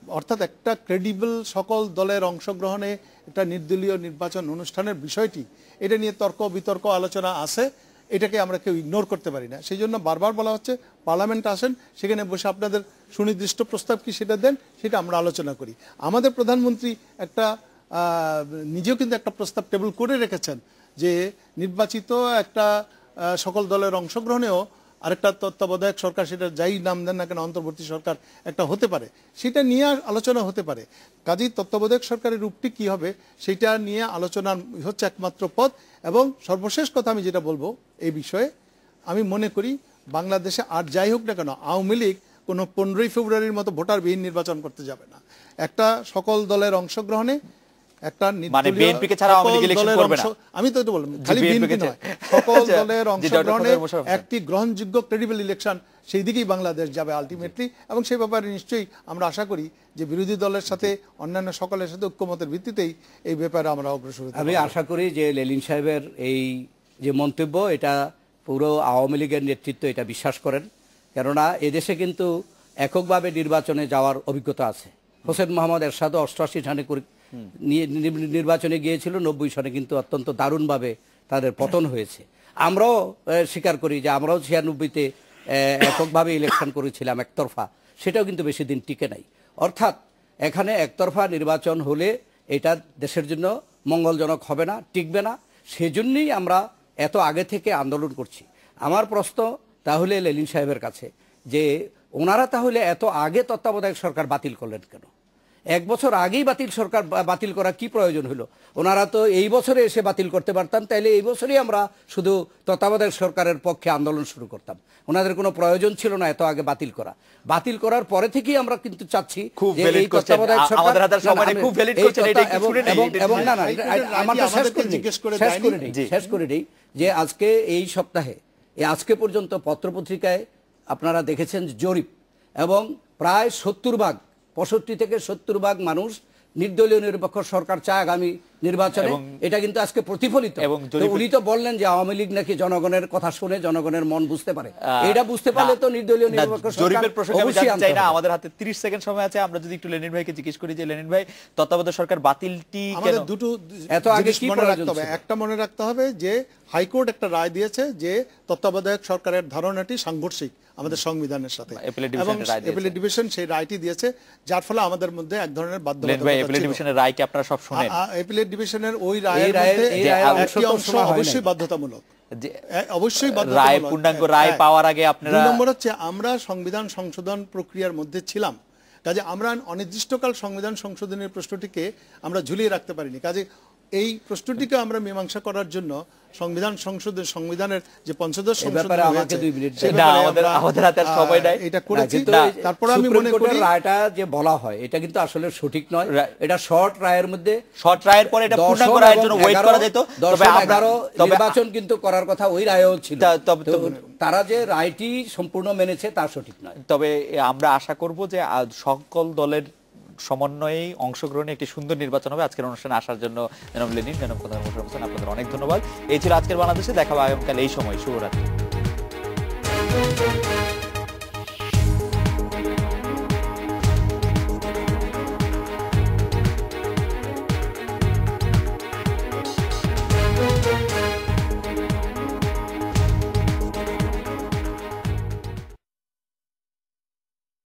অর্থাৎ একটা ক্রেডিবল সকল দলের অংশগ্রহণে একটা নির্দলীয় নির্বাচন অনুষ্ঠানের বিষয়টি, এটা নিয়ে তর্ক বিতর্ক আলোচনা আছে, এটাকে আমরা কেউ ইগনোর করতে পারি না। সেই জন্য বারবার বলা হচ্ছে পার্লামেন্ট আসেন, সেখানে বসে আপনাদের সুনির্দিষ্ট প্রস্তাব কি সেটা দেন, সেটা আমরা আলোচনা করি। আমাদের প্রধানমন্ত্রী একটা নিজেও কিন্তু একটা প্রস্তাব টেবল করে রেখেছেন যে নির্বাচিত একটা সকল দলের অংশগ্রহণেও আরেকটা তত্ত্বাবধায়ক সরকার, সেটা যাই নাম দেন না কেন, অন্তর্বর্তী সরকার একটা হতে পারে, সেটা নিয়ে আলোচনা হতে পারে। কাজেই তত্ত্বাবধায়ক সরকারের রূপটি কি হবে সেটা নিয়ে আলোচনা হচ্ছে একমাত্র পথ। এবং সর্বশেষ কথা আমি যেটা বলবো এই বিষয়ে, আমি মনে করি বাংলাদেশে আর যাই হোক না কেন আওয়ামী লীগ কোনো 15ই ফেব্রুয়ারির মতো ভোটারবিহীন নির্বাচন করতে যাবে না। একটা সকল দলের অংশগ্রহণে একটা মানে বিএনপি কে ছাড়া আওয়ামী লীগ ইলেকশন করবে না। আমি তো এটা বললাম, খালি বিএনপি নয়, সকল দলের অংশগ্রহণে একটি গ্রহণযোগ্য ক্রেডিবল ইলেকশন, সেই দিকেই বাংলাদেশ যাবে আলটিমেটলি। এবং সেই ব্যাপারে নিশ্চয়ই আমরা আশা করি যে বিরোধী দলের সাথে অন্যান্য সকলের সাথে ঐক্যমতের ভিত্তিতেই এই ব্যাপারে আমরা অগ্রসর হতে পারব। আমি আশা করি যে লেলিন সাহেবের এই যে মন্তব্য, এটা পুরো আওয়ামী লীগের নেতৃত্ব এটা বিশ্বাস করেন। কেননা এদেশে কিন্তু এককভাবে নির্বাচনে যাওয়ার অভিজ্ঞতা আছে। হোসেন মোহাম্মদ এরশাদও 88 সালে নির্বাচনে গিয়েছিল, 90 সনে কিন্তু অত্যন্ত দারুণভাবে তাদের পতন হয়েছে। আমরাও স্বীকার করি যে আমরাও 96-তে এককভাবে ইলেকশন করেছিলাম একতরফা, সেটাও কিন্তু বেশি দিন টিকে নাই। অর্থাৎ এখানে একতরফা নির্বাচন হলে এটা দেশের জন্য মঙ্গলজনক হবে না, টিকবে না। সেজন্যই আমরা এত আগে থেকে আন্দোলন করছি। আমার প্রশ্ন তাহলে লেলিন সাহেবের কাছে যে ওনারা তাহলে এত আগে তত্ত্বাবধায়ক সরকার বাতিল করলেন কেন? 1 বছর আগেই বাতিল করা কি প্রয়োজন হলো? ওনারা তো এই বছরে এসে বাতিল করতে পারতাম, তাইলে এই বছরই আমরা শুধু তত্ত্বাবধায়ক সরকারের পক্ষে আন্দোলন শুরু করতাম। ওনাদের কোনো প্রয়োজন ছিল না এত আগে বাতিল করা। বাতিল করার পরে থেকেই আমরা কিন্তু চাচ্ছি যে এই তত্ত্বাবধায়ক সরকার শেষ করে নেই যে আজকে এই সপ্তাহে আজকে পর্যন্ত পত্রপত্রিকায় আপনারা দেখেছেন জরিপ, এবং প্রায় 65 থেকে 70 মানুষ নির্দলীয় নিরপেক্ষ সরকার চায় আগামী নির্বাচনে। এটা কিন্তু আজকে প্রতিফলিত। উনি তো বললেন যে আওয়ামী লীগ নাকি জনগণের কথা শুনে জনগণের মন বুঝতে পারে। এটা বুঝতে পারলে তো নির্দলীয় নিরপেক্ষ জরিপের প্রসঙ্গে আমি জানতে চাই না, আমাদের হাতে 30 সেকেন্ড সময় আছে। আমরা যদি একটু লেনিন ভাইকে জিজ্ঞেস করি যে লেনিন ভাই, তত্ত্বাবধায়ক সরকার বাতিলটি আমাদের দুটো এত আগে কি মনে রাখতে হবে? একটা মনে রাখতে হবে যে হাইকোর্ট একটা রায় দিয়েছে যে তত্ত্বাবধায়ক সরকারের ধারণাটি সাংঘর্ষিক আমাদের সংবিধানের সাথে, এবং এপিলেট ডিভিশন সেই রায়টি দিয়েছে, যার ফলে আমাদের মধ্যে এক ধরনের বাধ্যবাধকতা ছিল। এপিলেট ডিভিশনের রায় কি আপনারা সব শুনেন? এপিলেট ডিভিশনের ওই রায়ের মধ্যে একটি অংশ অবশ্যই বাধ্যতামূলক, অবশ্যই রায় পূর্ণাঙ্গ রায় পাওয়ার আগে আপনারা। 2 নম্বর হচ্ছে আমরা সংবিধান সংশোধন প্রক্রিয়ার মধ্যে ছিলাম, কাজে আমরা অনির্দিষ্টকাল সংবিধান সংশোধনের প্রশ্নটিকে আমরা ঝুলিয়ে রাখতে পারিনি। কাজে এই প্রশ্নটিকে আমরা মীমাংসা করার জন্য সংবিধান সংশোধন, সংবিধানের যে পঞ্চদশ সংশোধন হয়েছে এটা করেছি। তারপর আমি মনে করি রায়টা যে বলা হয় এটা কিন্তু আসলে সঠিক নয়। এটা শর্ট রায়ের মধ্যে, শর্ট রায়ের পরে এটা পূর্ণাঙ্গ রায়ের জন্য ওয়েট করা যেত। তবে 11 নির্বাচন কিন্তু করার কথা ওই রায়ও ছিল। তারা যে রায়টি সম্পূর্ণ মেনেছে তা সঠিক নয়। তবে আমরা আশা করব যে সকল দলের সমন্বয়ে অংশগ্রহণে একটি সুন্দর নির্বাচন হবে। আজকের অনুষ্ঠানে আসার জন্য জনাব লেনিন, জনাব খোদার মোশাররফ হোসেন, আপনাদের অনেক ধন্যবাদ। এই ছিল আজকের বাংলাদেশে। দেখা হবে আগামীকাল এই সময়। শুভরাত্রি।